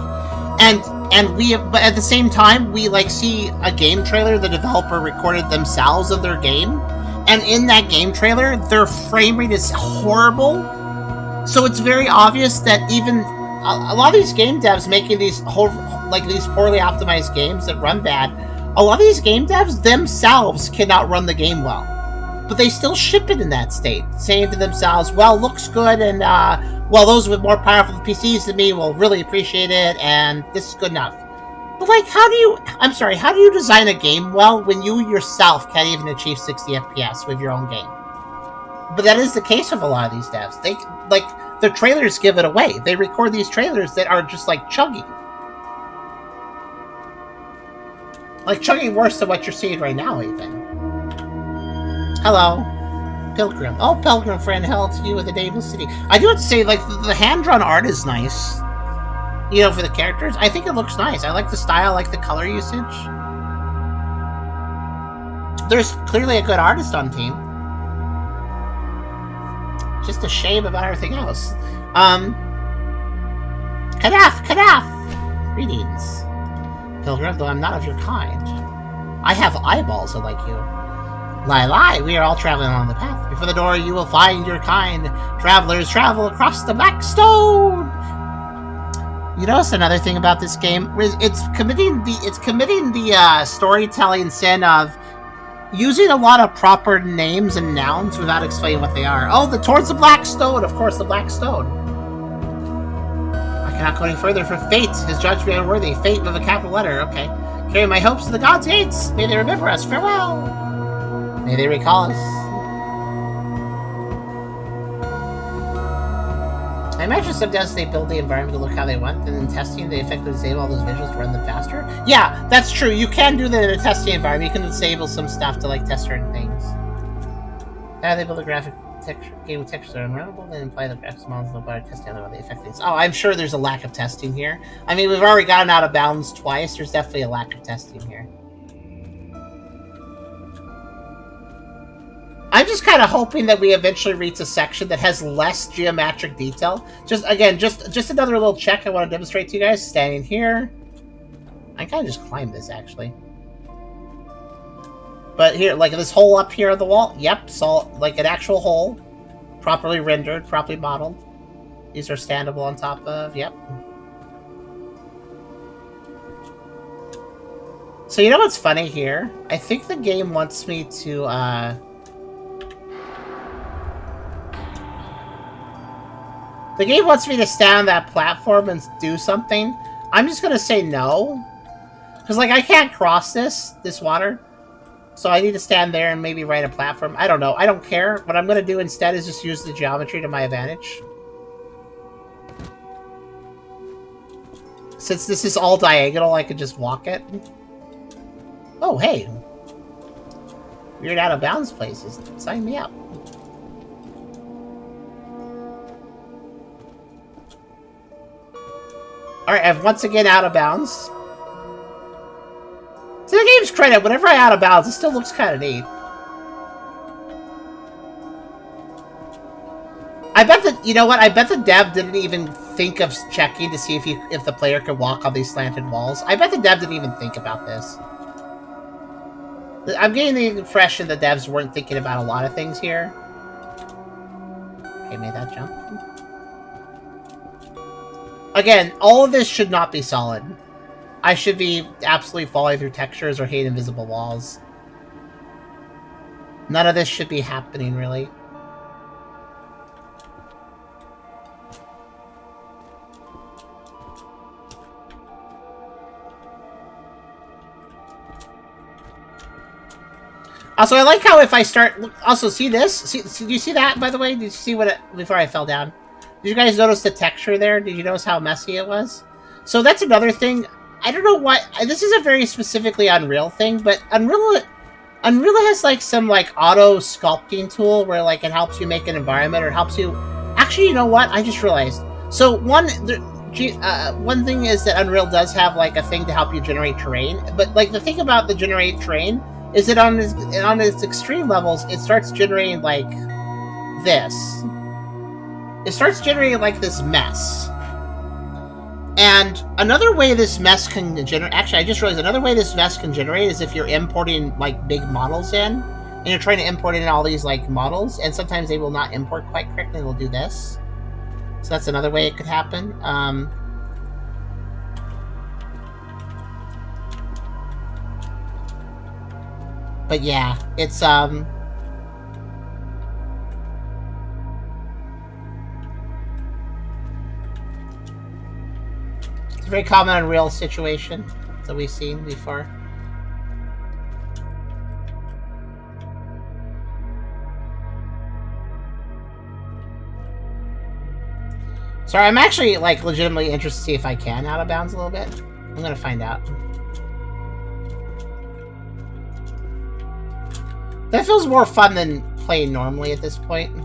But at the same time, we like see a game trailer the developer recorded themselves of their game, and in that game trailer, their frame rate is horrible. So it's very obvious that even a lot of these game devs making these poorly optimized games that run bad, a lot of these game devs themselves cannot run the game well, but they still ship it in that state, saying to themselves, "Well, looks good, and well, those with more powerful PCs than me will really appreciate it, and this is good enough." But like, how do you design a game well when you yourself can't even achieve 60 FPS with your own game? But that is the case with a lot of these devs. They like their trailers give it away. They record these trailers that are just like chugging worse than what you're seeing right now, even. Hello, Pilgrim. Oh, Pilgrim friend, hell to you with the Nameless City. I do have to say, like, the hand-drawn art is nice. You know, for the characters. I think it looks nice. I like the style, I like the color usage. There's clearly a good artist on team. Just a shame about everything else. Kadaf! Greetings. Pilgrim, though I'm not of your kind. I have eyeballs that like you. Lie, we are all traveling along the path. Before the door you will find your kind. Travelers travel across the black stone. You notice another thing about this game? It's committing the storytelling sin of using a lot of proper names and nouns without explaining what they are. Oh, towards the black stone, of course, the black stone. I cannot go any further for fate. His judgment be unworthy. Fate with a capital letter. Okay. Carry my hopes to the gods' gates. May they remember us. Farewell. May they recall us. I imagine sometimes they build the environment to look how they want, and in testing they effectively disable all those visuals to run them faster. Yeah, that's true. You can do that in a testing environment. You can disable some stuff to like test certain things. How they build a graphic game with textures that are unrunnable, then imply the graphics models no better testing on the effect things. Oh, I'm sure there's a lack of testing here. I mean, we've already gotten out of bounds twice. There's definitely a lack of testing here. I'm just kind of hoping that we eventually reach a section that has less geometric detail. Just another little check I want to demonstrate to you guys. Standing here. I kind of just climbed this, actually. But here, like this hole up here on the wall. Yep, so like an actual hole. Properly rendered, properly modeled. These are standable on top of, yep. So you know what's funny here? I think the game wants me to, the game wants me to stand on that platform and do something. I'm just gonna say no. Because, like, I can't cross this water. So I need to stand there and maybe write a platform. I don't know. I don't care. What I'm gonna do instead is just use the geometry to my advantage. Since this is all diagonal, I could just walk it. Oh, hey. Weird out of bounds places. Sign me up. Alright, I've once again out of bounds. To the game's credit, whenever I out of bounds, it still looks kind of neat. I bet that, you know what, I bet the dev didn't even think of checking to see if the player could walk on these slanted walls. I bet the dev didn't even think about this. I'm getting the impression the devs weren't thinking about a lot of things here. Okay, made that jump. Again, all of this should not be solid. I should be absolutely falling through textures or hitting invisible walls. None of this should be happening, really. Also, I like how if I start... Also, see this? Do you see that, by the way? Did you see what it... Before I fell down? Did you guys notice the texture there? Did you notice how messy it was? So that's another thing. I don't know why this is a very specifically Unreal thing, but Unreal has like some like auto sculpting tool where like it helps you make an environment or helps you. Actually, you know what? I just realized. So one thing is that Unreal does have like a thing to help you generate terrain, but like the thing about the generate terrain is that on its extreme levels, it starts generating like this. It starts generating like this mess. And another way this mess can generate... Actually, I just realized another way this mess can generate is if you're importing, like, big models in. And you're trying to import in all these, like, models. And sometimes they will not import quite correctly. They'll do this. So that's another way it could happen. But yeah, it's... It's a very common Unreal situation that we've seen before. Sorry, I'm actually, like, legitimately interested to see if I can out of bounds a little bit. I'm gonna find out. That feels more fun than playing normally at this point.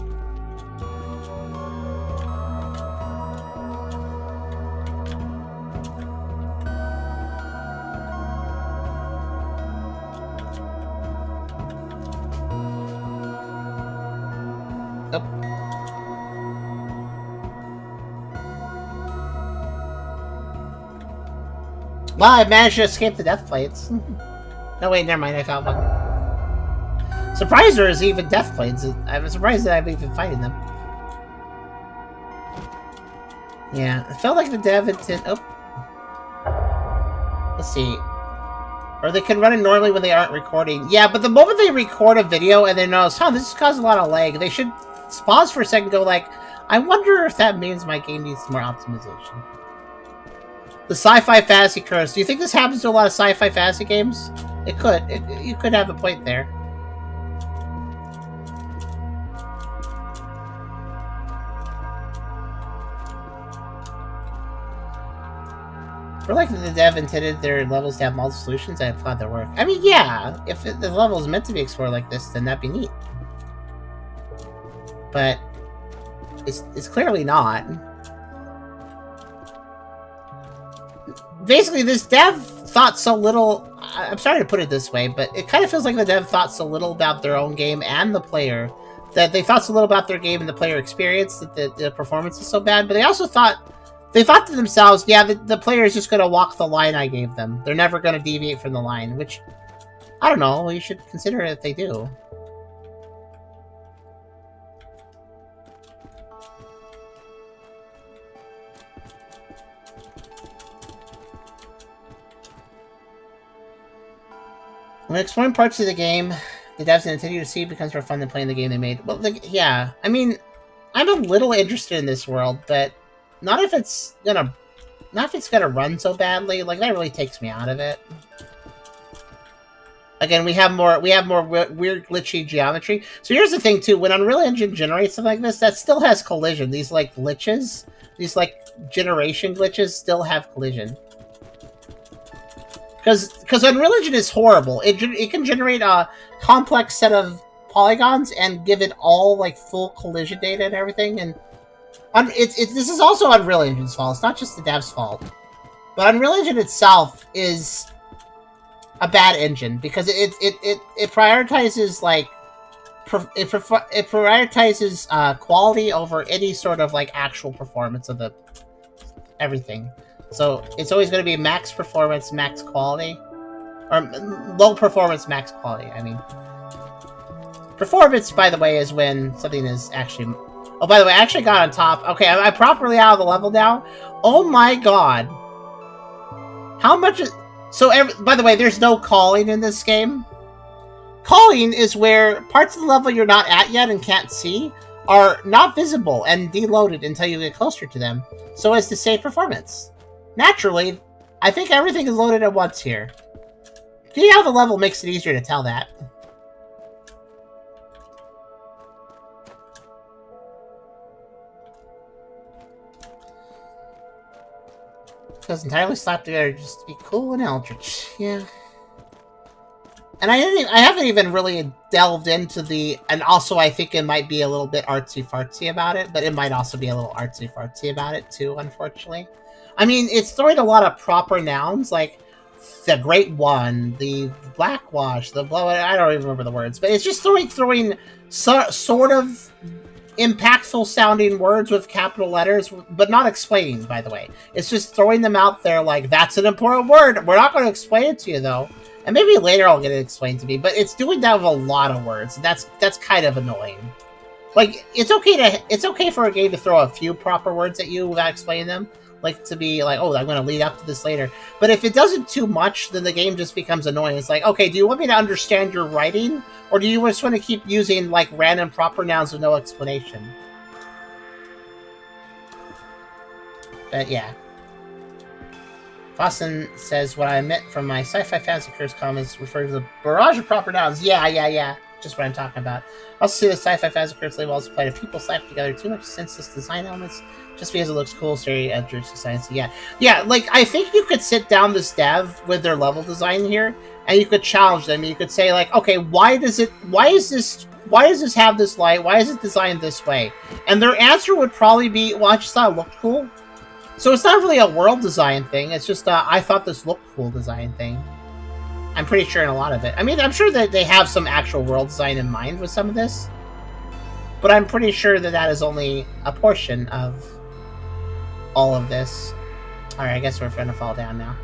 Well, I managed to escape the death plates. No, wait, never mind. I found one. Surprised there's even death plates. I'm surprised that I'm even fighting them. Yeah, it felt like the dev intent. Oh. Let's see. Or they can run it normally when they aren't recording. Yeah, but the moment they record a video and they notice, huh, this has caused a lot of lag, they should pause for a second and go like, I wonder if that means my game needs more optimization. The sci-fi fantasy curse. Do you think this happens to a lot of sci-fi fantasy games? It could. You could have a point there. For like the dev intended their levels to have multiple solutions, I applaud their work. I mean, yeah, if the level is meant to be explored like this, then that'd be neat. But it's clearly not. Basically, this dev thought so little... I'm sorry to put it this way, but it kind of feels like the dev thought so little about their own game and the player, that they thought so little about their game and the player experience that the performance is so bad, but they also thought... They thought to themselves, yeah, the player is just going to walk the line I gave them. They're never going to deviate from the line, which... I don't know, you should consider it if they do. When exploring parts of the game, the devs continue to see it becomes more fun than playing the game they made. Well, like, yeah, I mean, I'm a little interested in this world, but not if it's gonna run so badly. Like, that really takes me out of it. Again, we have more weird glitchy geometry. So here's the thing too: when Unreal Engine generates something like this, that still has collision. These like glitches, these like generation glitches, still have collision. Because Unreal Engine is horrible. It can generate a complex set of polygons and give it all like full collision data and everything. And this is also Unreal Engine's fault. It's not just the dev's fault. But Unreal Engine itself is a bad engine because it prioritizes like it prioritizes quality over any sort of like actual performance of the everything. So it's always going to be max performance, max quality, or low performance, max quality. I mean, performance, by the way, is when something is actually. Oh, by the way, I actually got on top. Okay, I'm properly out of the level now. Oh my god, how much? By the way, there's no calling in this game. Calling is where parts of the level you're not at yet and can't see are not visible and deloaded until you get closer to them, so as to save performance. Naturally, I think everything is loaded at once here. Getting out of the level makes it easier to tell that. says entirely slapped together just to be cool and eldritch. Yeah. And I haven't even really delved into the, and also I think it might be a little bit artsy-fartsy about it, but it might also be a little artsy-fartsy about it too, unfortunately. I mean, it's throwing a lot of proper nouns, like the Great One, the Blackwash, the blah, I don't even remember the words, but it's just throwing sort of impactful sounding words with capital letters, but not explaining, by the way. It's just throwing them out there like, that's an important word. We're not going to explain it to you, though. And maybe later I'll get it explained to me, but it's doing that with a lot of words. That's kind of annoying. Like, it's okay for a game to throw a few proper words at you without explaining them. Like, to be like, oh, I'm going to lead up to this later. But if it does it too much, then the game just becomes annoying. It's like, okay, do you want me to understand your writing? Or do you just want to keep using, like, random proper nouns with no explanation? But, yeah. Boston says, what I meant from my sci-fi fantasy curse comments refer to the barrage of proper nouns. Yeah. Just what I'm talking about. I also see the sci-fi fantasy curse label also apply to people slapped together too much senseless design elements just because it looks cool, very edgy design. So yeah, like, I think you could sit down this dev with their level design here, and you could challenge them. You could say, like, okay, why does this have this light? Why is it designed this way? And their answer would probably be, well, I just thought it looked cool. So it's not really a world design thing. It's just I thought this looked cool design thing. I'm pretty sure in a lot of it. I mean, I'm sure that they have some actual world design in mind with some of this. But I'm pretty sure that that is only a portion of all of this. Alright, I guess we're going to fall down now.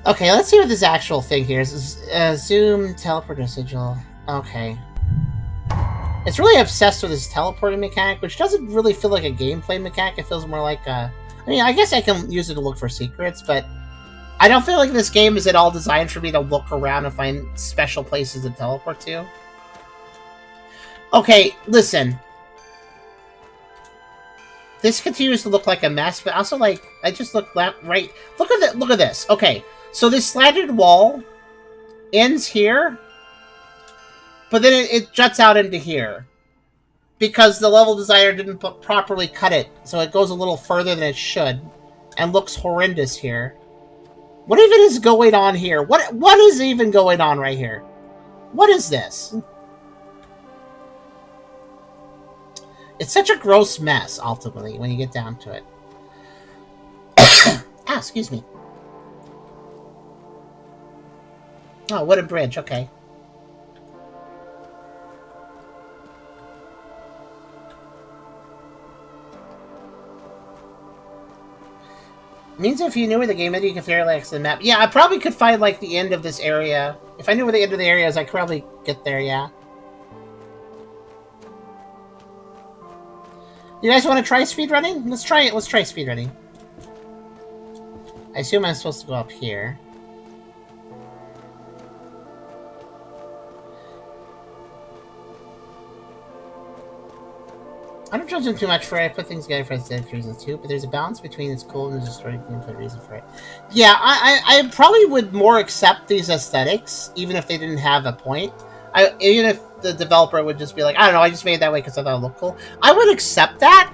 Okay, let's see what this actual thing here is. Zoom, teleport, sigil. Okay. It's really obsessed with this teleporting mechanic, which doesn't really feel like a gameplay mechanic. It feels more like a... I mean, I guess I can use it to look for secrets, but I don't feel like this game is at all designed for me to look around and find special places to teleport to. Okay, listen. This continues to look like a mess, but also, like, I just look left, right. Look at this. Okay. So this slanted wall ends here, but then it juts out into here because the level designer didn't properly cut it, so it goes a little further than it should and looks horrendous here. What even is going on here? What is even going on right here? What is this? It's such a gross mess, ultimately, when you get down to it. Ah, excuse me. Oh, wooden bridge, okay. Means if you knew where the game is, you could fairly access the map. Yeah, I probably could find, like, the end of this area. If I knew where the end of the area is, I could probably get there, yeah. You guys want to try speedrunning? Let's try it. Let's try speedrunning. I assume I'm supposed to go up here. I don't judge them too much for it. I put things together for aesthetic reasons too, but there's a balance between its cool and there's a story gameplay reason for it. Yeah, I probably would more accept these aesthetics, even if they didn't have a point. Even if the developer would just be like, I don't know, I just made it that way because I thought it looked cool. I would accept that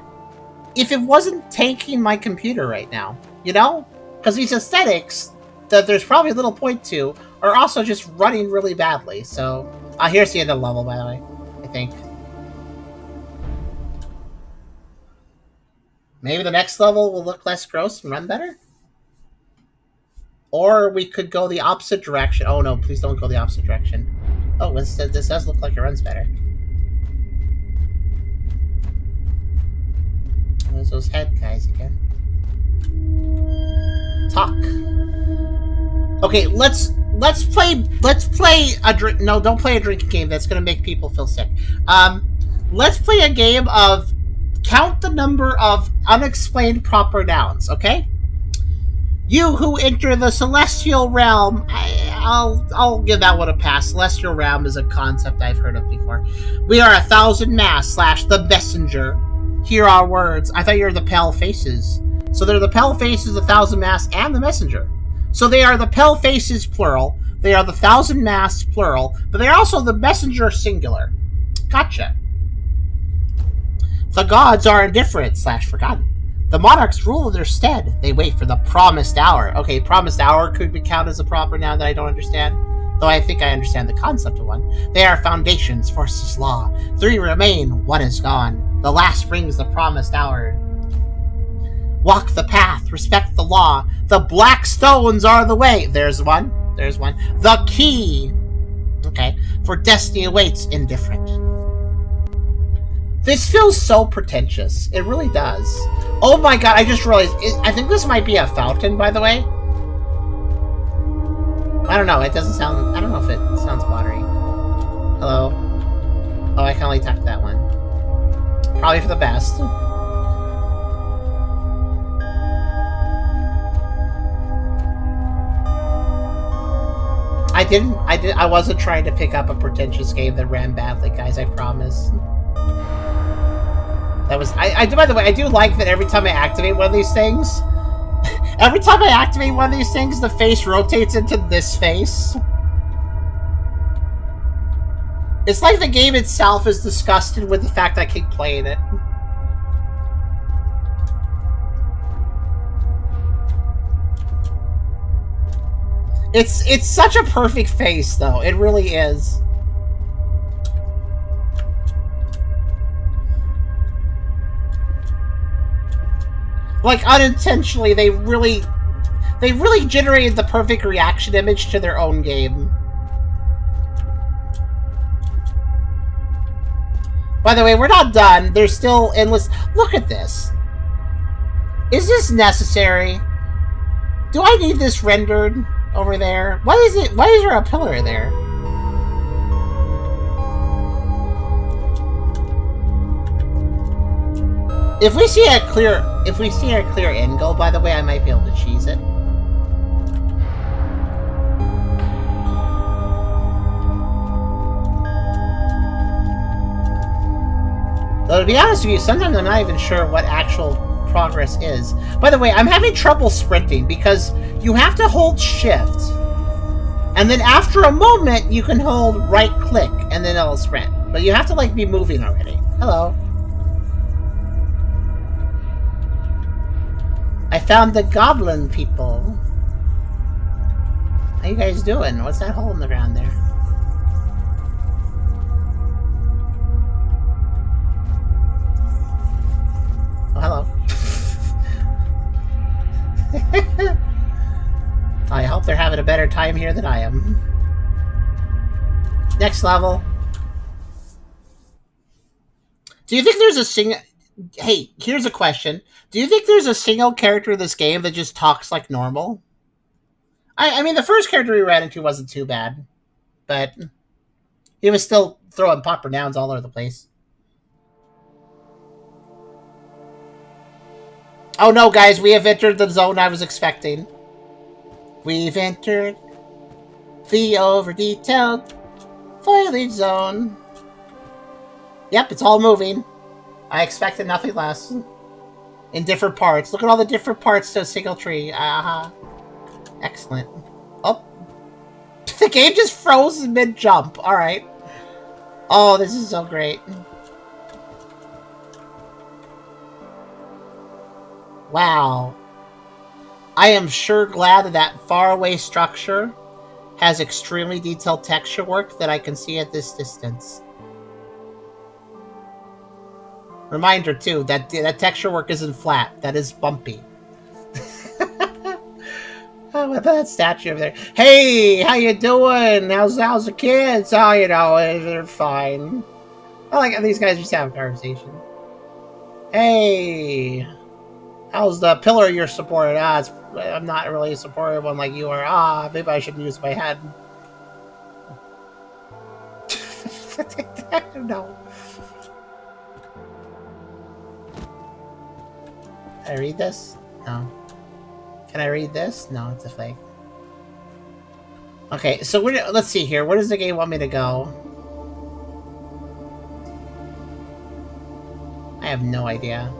if it wasn't tanking my computer right now, you know? Because these aesthetics, that there's probably little point to, are also just running really badly. So, here's the end of the level, by the way, I think. Maybe the next level will look less gross and run better? Or we could go the opposite direction. Oh no, please don't go the opposite direction. Oh, this does look like it runs better. There's those head guys again. Talk. Okay, let's play a drink. No, don't play a drinking game. That's gonna make people feel sick. Let's play a game of count the number of unexplained proper nouns. Okay. You who enter the celestial realm. I'll give that one a pass. Celestial realm is a concept I've heard of before. We are 1,000 mass / the messenger. Hear our words. I thought you were the pale faces. So they're the pale faces, 1,000 mass, and the messenger. So they are the pale faces plural. They are the 1,000 mass plural, but they're also the messenger singular. Gotcha. The gods are indifferent / forgotten. The monarchs rule in their stead. They wait for the promised hour. Okay, promised hour could be counted as a proper noun that I don't understand, though I think I understand the concept of one. They are foundations, forces law. 3 remain, 1 is gone. The last brings the promised hour. Walk the path, respect the law. The black stones are the way. There's one. The key. Okay, for destiny awaits indifferent. This feels so pretentious. It really does. Oh my god, I just realized. I think this might be a fountain, by the way. I don't know. It doesn't sound... I don't know if it sounds watery. Hello? Oh, I can only talk to that one. Probably for the best. I wasn't trying to pick up a pretentious game that ran badly, guys, I promise. That was... I do, by the way, I do like that every time I activate one of these things... Every time I activate one of these things, the face rotates into this face. It's like the game itself is disgusted with the fact that I keep playing it. It's such a perfect face, though. It really is. Like, unintentionally, they really generated the perfect reaction image to their own game. By the way, we're not done. There's still endless... Look at this. Is this necessary? Do I need this rendered over there? Why is there a pillar there? If we see a clear angle, by the way, I might be able to cheese it. Though, to be honest with you, sometimes I'm not even sure what actual progress is. By the way, I'm having trouble sprinting because you have to hold shift. And then after a moment, you can hold right click and then it'll sprint. But you have to, like, be moving already. Hello. I found the goblin people. How you guys doing? What's that hole in the ground there? Oh, hello. I hope they're having a better time here than I am. Next level. Do you think there's a single... Hey, here's a question. Do you think there's a single character in this game that just talks like normal? I mean, the first character we ran into wasn't too bad. But he was still throwing proper nouns all over the place. Oh no, guys, we have entered the zone I was expecting. We've entered the over-detailed foliage zone. Yep, it's all moving. I expected nothing less. In different parts. Look at all the different parts to a single tree. Excellent. Oh. The game just froze mid-jump. Alright. Oh, this is so great. Wow. I am sure glad that that faraway structure has extremely detailed texture work that I can see at this distance. Reminder, too, that texture work isn't flat. That is bumpy. Oh, with that statue over there. Hey, how you doing? How's the kids? Oh, you know, they're fine. I like how these guys just have a conversation. Hey, how's the pillar you're supporting? I'm not really a supportive one like you are. Maybe I should use my head. I don't know. I read this? No. Can I read this? No, it's a fake. Okay, so let's see here. Where does the game want me to go? I have no idea.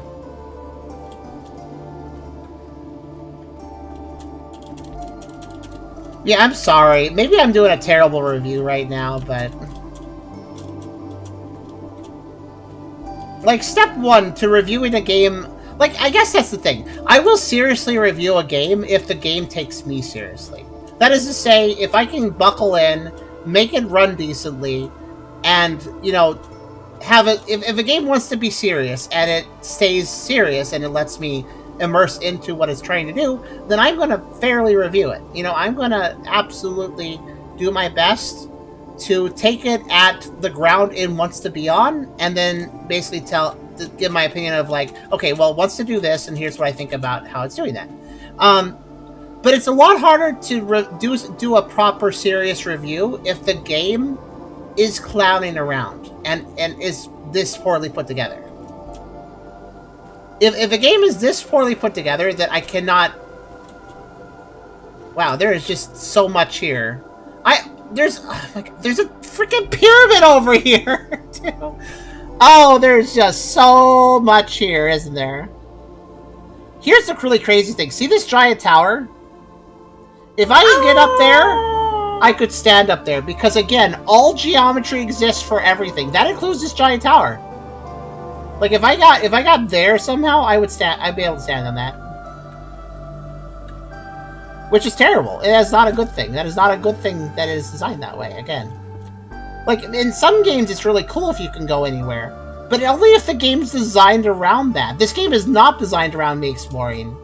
Yeah, I'm sorry. Maybe I'm doing a terrible review right now, but... Like, step one to reviewing a game... Like, I guess that's the thing. I will seriously review a game if the game takes me seriously. That is to say, if I can buckle in, make it run decently, and, you know, have it... If a game wants to be serious, and it stays serious, and it lets me immerse into what it's trying to do, then I'm going to fairly review it. You know, I'm going to absolutely do my best to take it at the ground it wants to be on, and then basically give my opinion of like, okay, well, it wants to do this, and here's what I think about how it's doing that. But it's a lot harder to do a proper serious review if the game is clowning around and is this poorly put together. If a game is this poorly put together that I cannot... Wow, there is just so much here. There's a freaking pyramid over here, too. Oh, there's just so much here, isn't there? Here's the really crazy thing. See this giant tower? If I could get up there, I could stand up there. Because, again, all geometry exists for everything. That includes this giant tower. Like, if I got there somehow, I'd be able to stand on that. Which is terrible. That's not a good thing. That is not a good thing that is designed that way, again. Like, in some games, it's really cool if you can go anywhere. But only if the game's designed around that. This game is not designed around me exploring.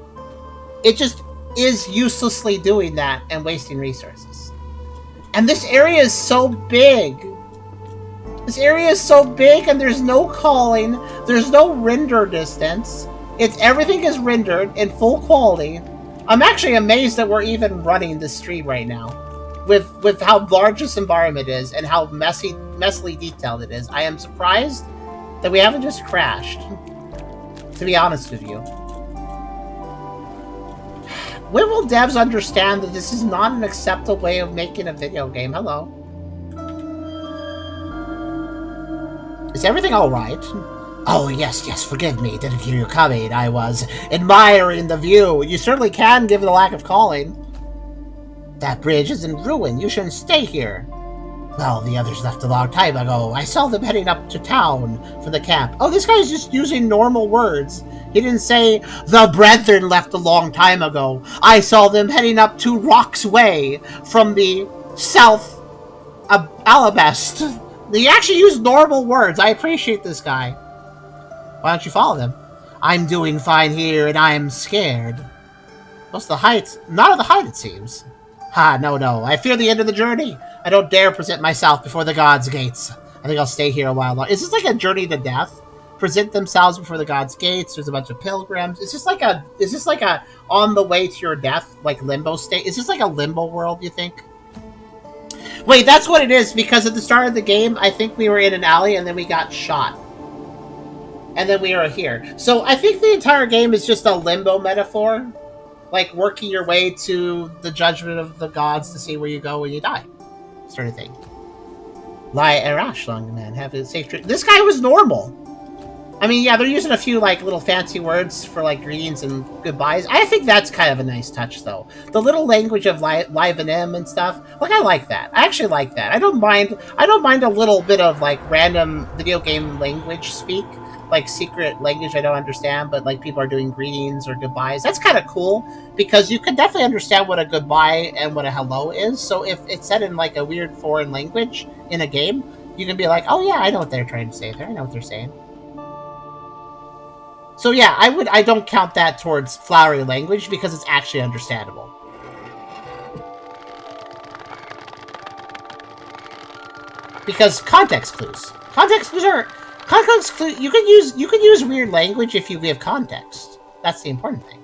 It just is uselessly doing that and wasting resources. And this area is so big. This area is so big, and there's no calling. There's no render distance. Everything is rendered in full quality. I'm actually amazed that we're even running this stream right now, with how large this environment is and how messily detailed it is. I am surprised that we haven't just crashed. To be honest with you, when will devs understand that this is not an acceptable way of making a video game? Hello. Is everything alright? Oh, yes, forgive me. Didn't hear you coming. I was admiring the view. You certainly can, given the lack of calling. That bridge is in ruin. You shouldn't stay here. Well, the others left a long time ago. I saw them heading up to town for the camp. Oh, this guy's just using normal words. He didn't say, the brethren left a long time ago. I saw them heading up to Rock's Way from the south of Alabast. He actually used normal words. I appreciate this guy. Why don't you follow them? I'm doing fine here, and I'm scared. What's the height? Not of the height, it seems. Ha, no. I fear the end of the journey. I don't dare present myself before the gods' gates. I think I'll stay here a while longer. Is this like a journey to death? Present themselves before the gods' gates. There's a bunch of pilgrims. Is this like a on the way to your death, like limbo state? Is this like a limbo world, you think? Wait, that's what it is, because at the start of the game, I think we were in an alley and then we got shot. And then we are here. So I think the entire game is just a limbo metaphor. Like working your way to the judgment of the gods to see where you go when you die. Sort of thing. Lie Arash, long man. Have a safe trip. This guy was normal. I mean, yeah, they're using a few, like, little fancy words for, like, greetings and goodbyes. I think that's kind of a nice touch, though. The little language of live and M and stuff. Like, I like that. I actually like that. I don't mind a little bit of, like, random video game language speak. Like, secret language I don't understand, but, like, people are doing greetings or goodbyes. That's kind of cool, because you can definitely understand what a goodbye and what a hello is. So if it's said in, like, a weird foreign language in a game, you can be like, oh, yeah, I know what they're trying to say there. I know what they're saying. So yeah, I don't count that towards flowery language because it's actually understandable. Because context clues. You can use weird language if you give context. That's the important thing.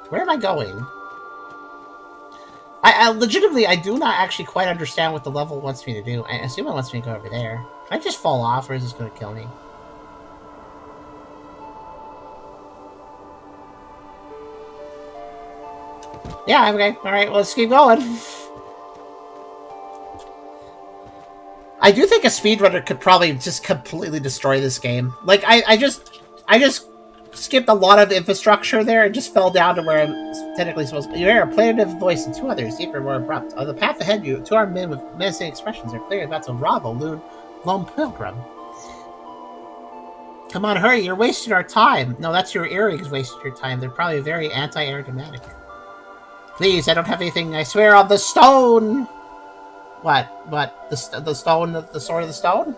Where am I going? I legitimately, I do not actually quite understand what the level wants me to do. I assume it wants me to go over there. Can I just fall off, or is this going to kill me? Yeah, okay. Alright, well, let's keep going. I do think a speedrunner could probably just completely destroy this game. Like, I just skipped a lot of infrastructure there and just fell down to where I'm technically supposed to. You hear a plaintive voice and two others, deeper, more abrupt. On the path ahead of you, two armed men with menacing expressions are clearly about to rob a lone pilgrim. Come on, hurry, you're wasting our time. No, that's your earrings wasting your time. They're probably very anti-aerodynamic. Please, I don't have anything, I swear on the stone! What? The stone, the sword of the stone?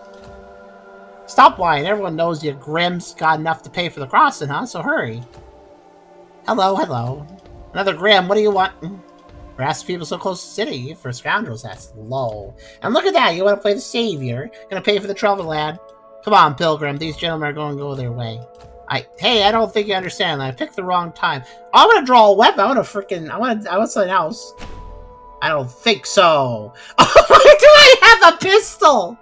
Stop lying, everyone knows your Grimm's got enough to pay for the crossing, huh? So hurry. Hello. Another Grimm, what do you want? Harass people so close to the city for scoundrels, that's low. And look at that, you want to play the savior? Gonna pay for the trouble, lad. Come on, pilgrim, these gentlemen are going to go their way. Hey, I don't think you understand. I picked the wrong time. I'm gonna draw a weapon. I want something else. I don't think so. Oh, why do I have a pistol?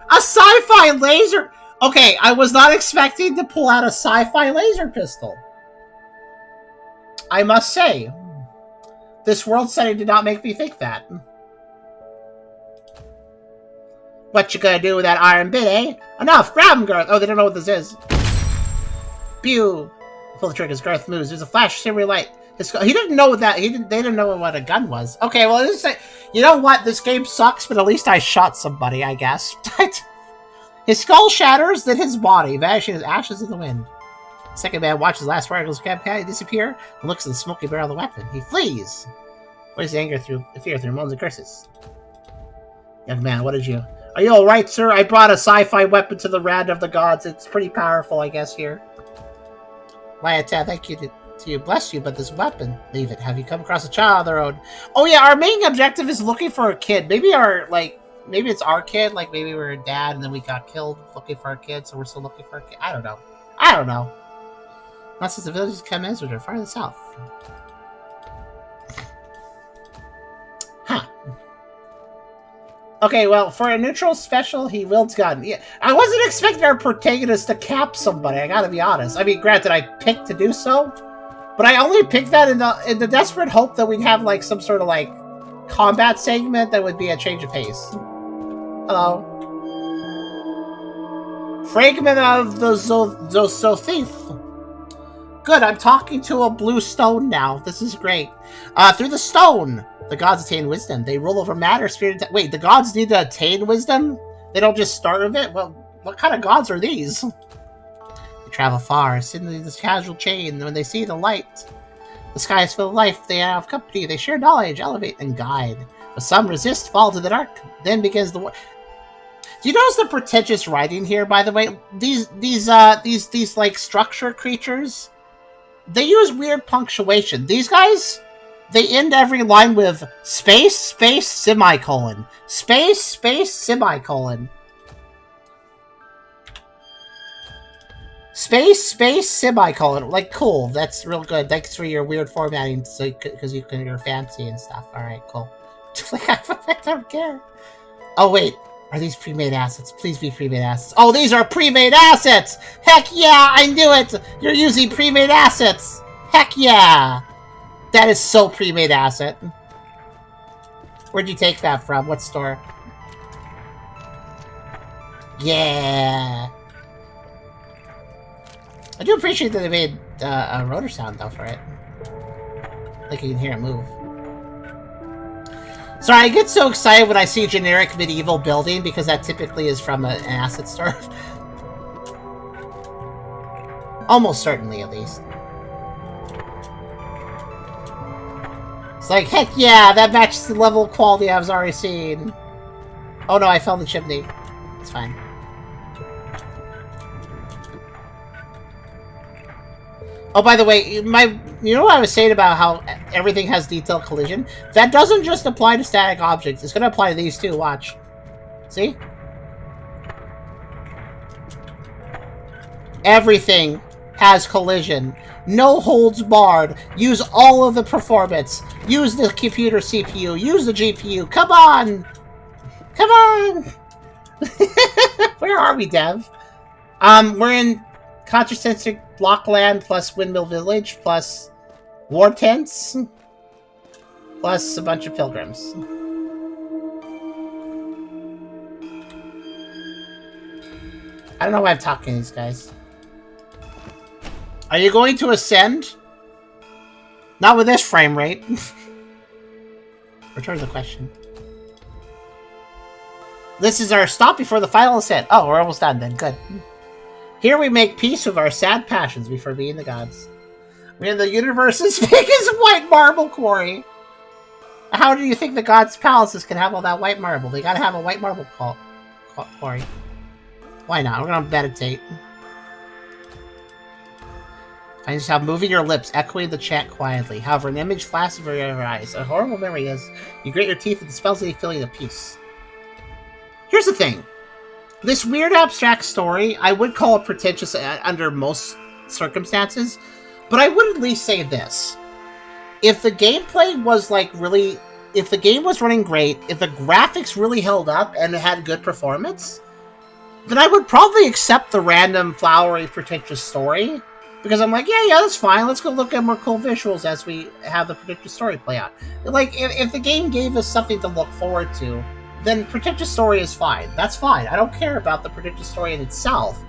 A sci-fi laser. Okay, I was not expecting to pull out a sci-fi laser pistol. I must say, this world setting did not make me think that. What you gonna do with that iron bit, eh? Enough! Grab him, Garth! Oh, they don't know what this is. Pew! Pull the trigger as Garth moves. There's a flash, shimmery light. He didn't know that. They didn't know what a gun was. Okay, well, you know what? This game sucks, but at least I shot somebody, I guess. His skull shatters, then his body vanishing as ashes in the wind. The second man watches the last particles of Cab disappear and looks at the smoky barrel of the weapon. He flees. What is anger through fear through moans and curses? Young man, what did you? Are you alright, sir? I brought a sci-fi weapon to the Rand of the Gods. It's pretty powerful, I guess, here. Lyata, thank you to you, bless you, but this weapon, leave it. Have you come across a child of their own? Oh yeah, our main objective is looking for a kid. Maybe it's our kid, like maybe we're a dad and then we got killed looking for our kid, so we're still looking for a kid. I don't know. Unless it's the villages come in, which are far to the south. Huh. Okay, well, for a neutral special, he wields gun. Yeah, I wasn't expecting our protagonist to cap somebody, I gotta be honest. I mean, granted, I picked to do so, but I only picked that in the desperate hope that we'd have, like, some sort of, like, combat segment that would be a change of pace. Hello. Fragment of the Zothief. Good, I'm talking to a blue stone now. This is great. Through the stone, the gods attain wisdom. They rule over matter, spirit... Wait, the gods need to attain wisdom? They don't just start with it? Well, what kind of gods are these? They travel far, sitting in this casual chain. When they see the light, the sky is full of life. They have company. They share knowledge, elevate, and guide. But some resist, fall to the dark. Then begins the war. Do you notice the pretentious writing here, by the way? These like, structure creatures, they use weird punctuation. These guys... They end every line with space, space, semicolon. Space, space, semicolon. Space, space, semicolon. Like, cool. That's real good. Thanks for your weird formatting, so because you're fancy and stuff. Alright, cool. I don't care. Oh, wait. Are these pre-made assets? Please be pre-made assets. Oh, these are pre-made assets! Heck yeah, I knew it! You're using pre-made assets! Heck yeah! That is so pre-made asset. Where'd you take that from? What store? Yeah. I do appreciate that they made a rotor sound though for it. Like you can hear it move. Sorry, I get so excited when I see generic medieval building because that typically is from an asset store. Almost certainly, at least. It's like, heck yeah, that matches the level of quality I was already seeing. Oh no, I fell in the chimney. It's fine. Oh, by the way, you know what I was saying about how everything has detailed collision? That doesn't just apply to static objects. It's going to apply to these too, watch. See? Everything has collision. No holds barred. Use all of the performance. Use the computer CPU. Use the GPU. Come on! Come on! Where are we, Dev? We're in Contracentric Blockland plus Windmill Village plus War Tents. plus a bunch of pilgrims. I don't know why I'm talking to these guys. Are you going to ascend? Not with this frame rate. Return the question. This is our stop before the final ascent. Oh, we're almost done then. Good. Here we make peace with our sad passions before being the gods. We have the universe's biggest white marble quarry. How do you think the gods' palaces can have all that white marble? They gotta have a white marble quarry. Why not? We're gonna meditate. I just have moving your lips, echoing the chant quietly. However, an image flashes before your eyes. A horrible memory is you grate your teeth with the spellsy feeling of peace. Here's the thing. This weird abstract story, I would call it pretentious under most circumstances, but I would at least say this. If the gameplay was like really... If the game was running great, if the graphics really held up and it had good performance, then I would probably accept the random, flowery, pretentious story. Because I'm like, yeah, that's fine. Let's go look at more cool visuals as we have the pretentious story play out. Like, if the game gave us something to look forward to, then pretentious story is fine. That's fine. I don't care about the pretentious story in itself.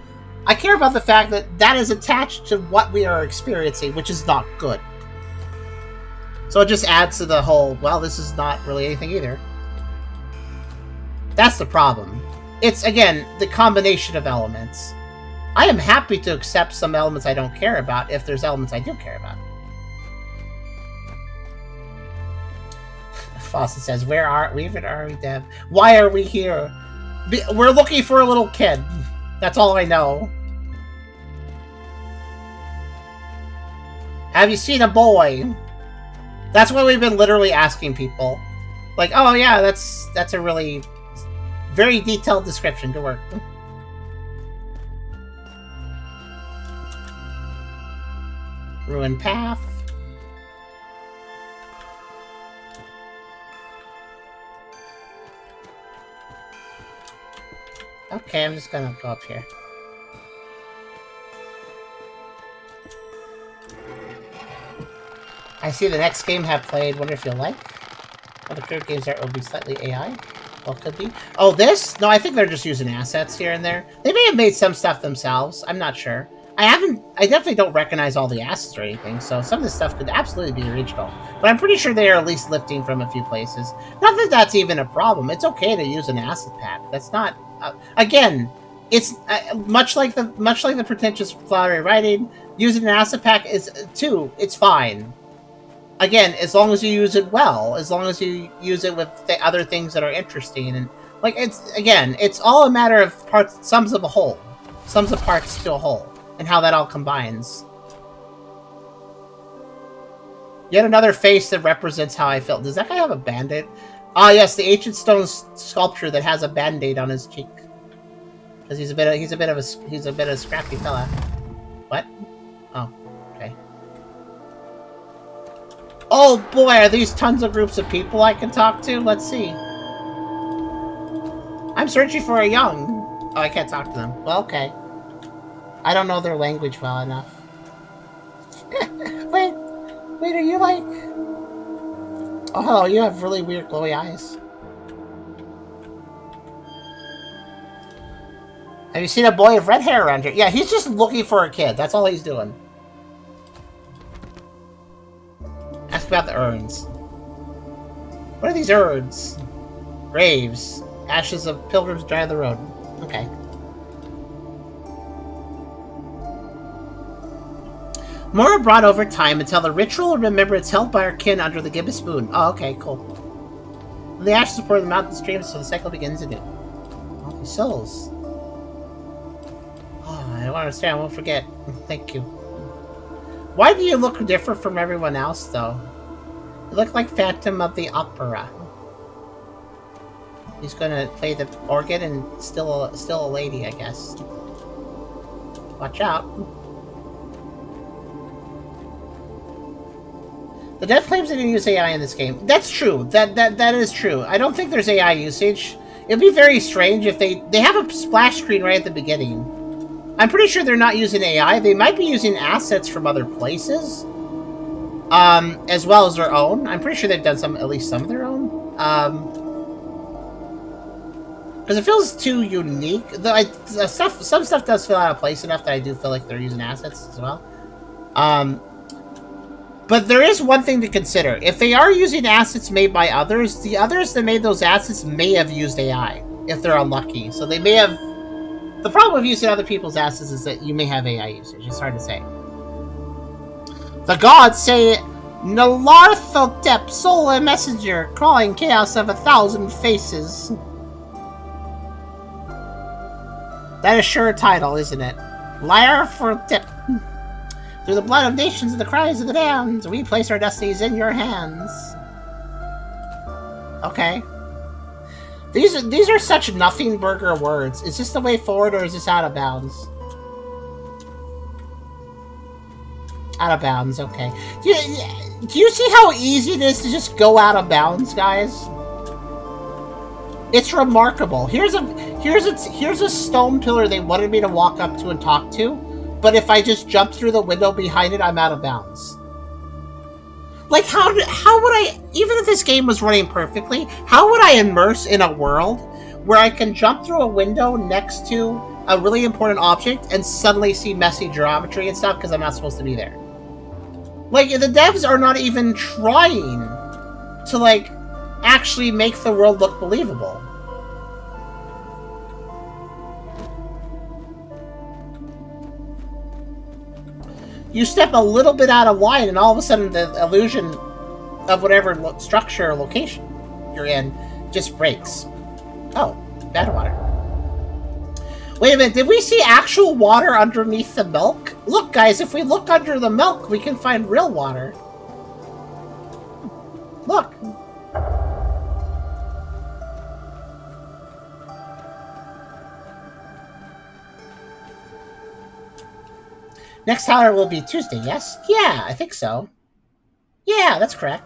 I care about the fact that that is attached to what we are experiencing, which is not good. So it just adds to the whole, well, this is not really anything either. That's the problem. It's, again, the combination of elements. I am happy to accept some elements I don't care about if there's elements I do care about. Fawcett says, where are we, Dev? Why are we here? We're looking for a little kid. That's all I know. Have you seen a boy? That's what we've been literally asking people. Like, oh yeah, that's a really very detailed description. Good work. Ruined path. Okay, I'm just gonna go up here. I see the next game have played. Wonder if you'll like. Well, the current games will be slightly AI. Well, could be. Oh, this? No, I think they're just using assets here and there. They may have made some stuff themselves. I'm not sure. I definitely don't recognize all the assets or anything, so some of this stuff could absolutely be original. But I'm pretty sure they are at least lifting from a few places. Not that that's even a problem. It's okay to use an asset pack. That's not... again, it's much like the pretentious flowery writing. Using an asset pack is too. It's fine. Again, as long as you use it well, as long as you use it with other things that are interesting, and like it's all a matter of parts, sums of a whole, sums of parts to a whole, and how that all combines. Yet another face that represents how I felt. Does that guy have a band-aid? Ah, yes, the ancient stone sculpture that has a band-aid on his cheek. Because he's a bit of a scrappy fella. What? Oh, okay. Oh boy, are these tons of groups of people I can talk to? Let's see. I'm searching for a young. Oh, I can't talk to them. Well, okay. I don't know their language well enough. Wait, are you like... Oh, hello, you have really weird glowy eyes. Have you seen a boy with red hair around here? Yeah, he's just looking for a kid. That's all he's doing. Ask about the urns. What are these urns? Graves. Ashes of pilgrims dry on the road. Okay. More are brought over time until the ritual and remembrance held by our kin under the gibbous moon. Oh, okay, cool. The ashes pour the mountain streams so the cycle begins anew. Oh, these souls. Oh, I don't understand. I won't forget. Thank you. Why do you look different from everyone else, though? You look like Phantom of the Opera. He's gonna play the organ and still a lady, I guess. Watch out. The dev claims they didn't use AI in this game. That's true. That is true. I don't think there's AI usage. It'd be very strange if they have a splash screen right at the beginning. I'm pretty sure they're not using AI. They might be using assets from other places. as well as their own. I'm pretty sure they've done at least some of their own. Because it feels too unique. Though some stuff does feel out of place enough that I do feel like they're using assets as well. But there is one thing to consider. If they are using assets made by others, the others that made those assets may have used AI, if they're unlucky. So they may have... The problem with using other people's assets is that you may have AI usage. It's hard to say. The gods say, Nalarthotep, soul and messenger, crawling chaos of 1,000 faces. That is sure a title, isn't it? Liar for tip. Through the blood of nations and the cries of the damned, we place our destinies in your hands. Okay. These are such nothing burger words. Is this the way forward or is this out of bounds? Out of bounds, okay. Do you see how easy it is to just go out of bounds, guys? It's remarkable. Here's a stone pillar they wanted me to walk up to and talk to, but if I just jump through the window behind it, I'm out of bounds. Like, how would I, even if this game was running perfectly, how would I immerse in a world where I can jump through a window next to a really important object and suddenly see messy geometry and stuff because I'm not supposed to be there? Like, the devs are not even trying to, like, actually make the world look believable. You step a little bit out of line and all of a sudden the illusion of whatever structure or location you're in just breaks. Oh, bad water. Wait a minute, did we see actual water underneath the milk? Look, guys, if we look under the milk, we can find real water. Look. Next Howler will be Tuesday, yes? Yeah, I think so. Yeah, that's correct.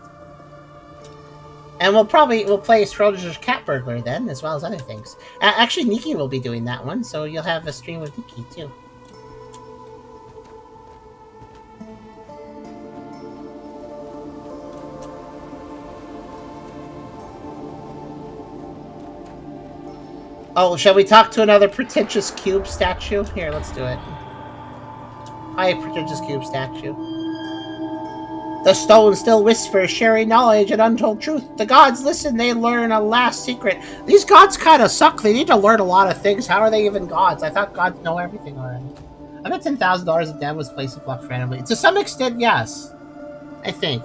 And we'll play Schrodinger's Cat Burglar then, as well as other things. Actually, Nikki will be doing that one, so you'll have a stream with Nikki, too. Oh, shall we talk to another Pretentious Cube statue? Here, let's do it. Hi, Pretentious Cube statue. The stone still whispers, sharing knowledge and untold truth. The gods listen, they learn a last secret. These gods kind of suck. They need to learn a lot of things. How are they even gods? I thought gods know everything already. I bet $10,000 of dev was placed in blocks randomly. To some extent, yes. I think.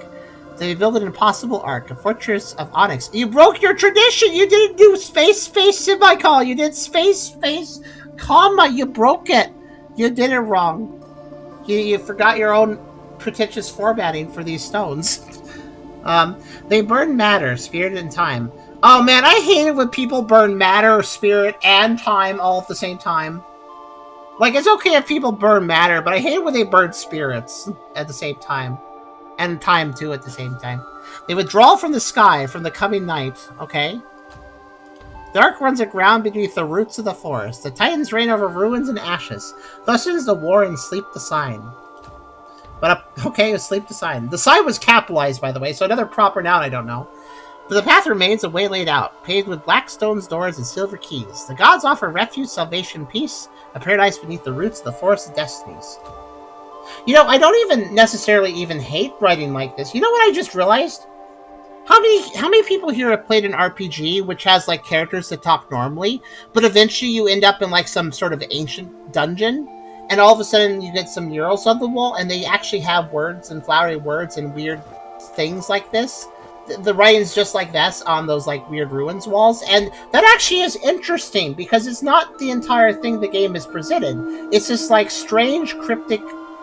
They built an impossible ark, a fortress of onyx. You broke your tradition! You didn't do space, semicolon! You did space, comma! You broke it! You did it wrong. You forgot your own pretentious formatting for these stones. They burn matter, spirit, and time. Oh man, I hate it when people burn matter, spirit, and time all at the same time. Like, it's okay if people burn matter, but I hate it when they burn spirits at the same time. And time, too, at the same time. They withdraw from the sky, from the coming night, okay? Dark runs aground beneath the roots of the forest. The Titans reign over ruins and ashes. Thus is the war and sleep the sign. But, okay, sleep the sign. The sign was capitalized, by the way, so another proper noun I don't know. But the path remains a way laid out, paved with black stones, doors, and silver keys. The gods offer refuge, salvation, peace, a paradise beneath the roots of the forest of destinies. You know, I don't even necessarily even hate writing like this. You know what I just realized? How many people here have played an RPG which has, like, characters that talk normally, but eventually you end up in, like, some sort of ancient dungeon, and all of a sudden you get some murals on the wall, and they actually have words and flowery words and weird things like this? The writing's just like this on those, like, weird ruins walls, and that actually is interesting, because it's not the entire thing the game is presented. It's this, like, strange, cryptic,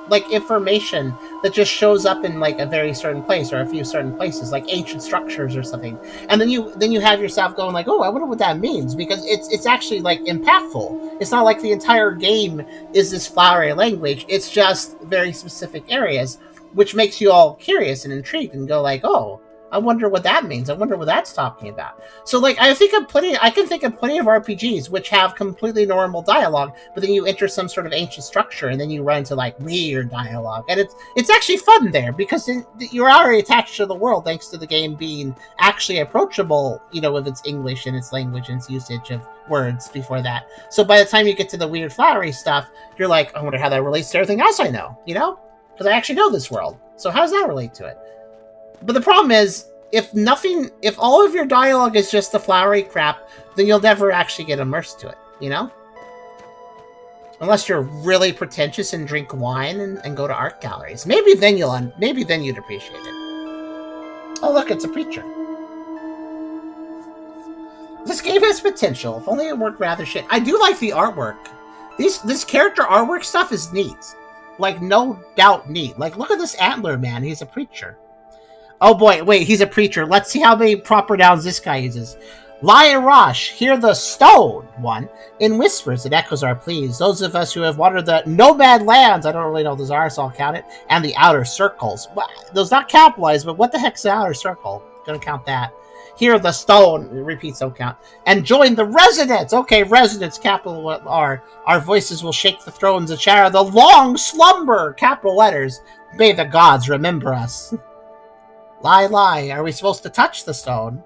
like, information that just shows up in, like, a very certain place or a few certain places, like ancient structures or something. And then you have yourself going like, oh, I wonder what that means, because it's actually, like, impactful. It's not like the entire game is this flowery language. It's just very specific areas, which makes you all curious and intrigued and go like, oh, I wonder what that means. I wonder what that's talking about. So, like, I can think of plenty of RPGs which have completely normal dialogue, but then you enter some sort of ancient structure, and then you run into like weird dialogue, and it's actually fun there because you're already attached to the world thanks to the game being actually approachable, with its English and its language and its usage of words before that. So by the time you get to the weird flowery stuff, you're like, I wonder how that relates to everything else I know, because I actually know this world. So how does that relate to it? But the problem is, if all of your dialogue is just the flowery crap, then you'll never actually get immersed to it, Unless you're really pretentious and drink wine and go to art galleries. Maybe then you'd appreciate it. Oh look, it's a preacher. This game has potential, if only it worked rather shit. I do like the artwork. This character artwork stuff is neat. Like, no doubt neat. Like, look at this antler man, he's a preacher. Oh boy, wait, he's a preacher. Let's see how many proper nouns this guy uses. Lion Rosh, hear the stone one. In whispers, it echoes our pleas. Those of us who have wandered the nomad lands, I don't really know what those are, so I'll count it, and the outer circles. Well, those not capitalized, but what the heck's the outer circle? Gonna count that. Hear the stone, repeats, don't count. And join the residents. Okay, residents, capital R. Our voices will shake the thrones and shatter the long slumber, capital letters. May the gods remember us. Lie, are we supposed to touch the stone?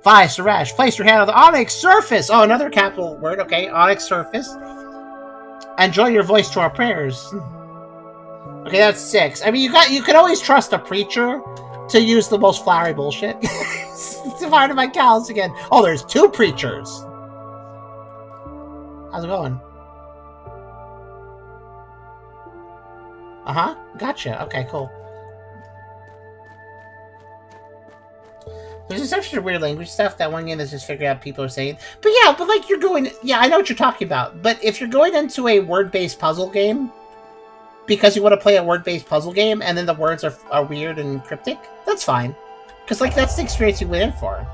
Fi, Suresh, place your hand on the onyx surface. Oh, another capital word, okay, onyx surface. And join your voice to our prayers. Okay, that's 6. I mean, you can always trust a preacher to use the most flowery bullshit. Divide my cows again. Oh, there's 2 preachers. How's it going? Uh-huh, gotcha. Okay, cool. There's such weird language stuff. That one game that's just figuring out people are saying. But yeah, like you're going... Yeah, I know what you're talking about. But if you're going into a word-based puzzle game, because you want to play a word-based puzzle game, and then the words are weird and cryptic, that's fine. Because, like, that's the experience you went in for.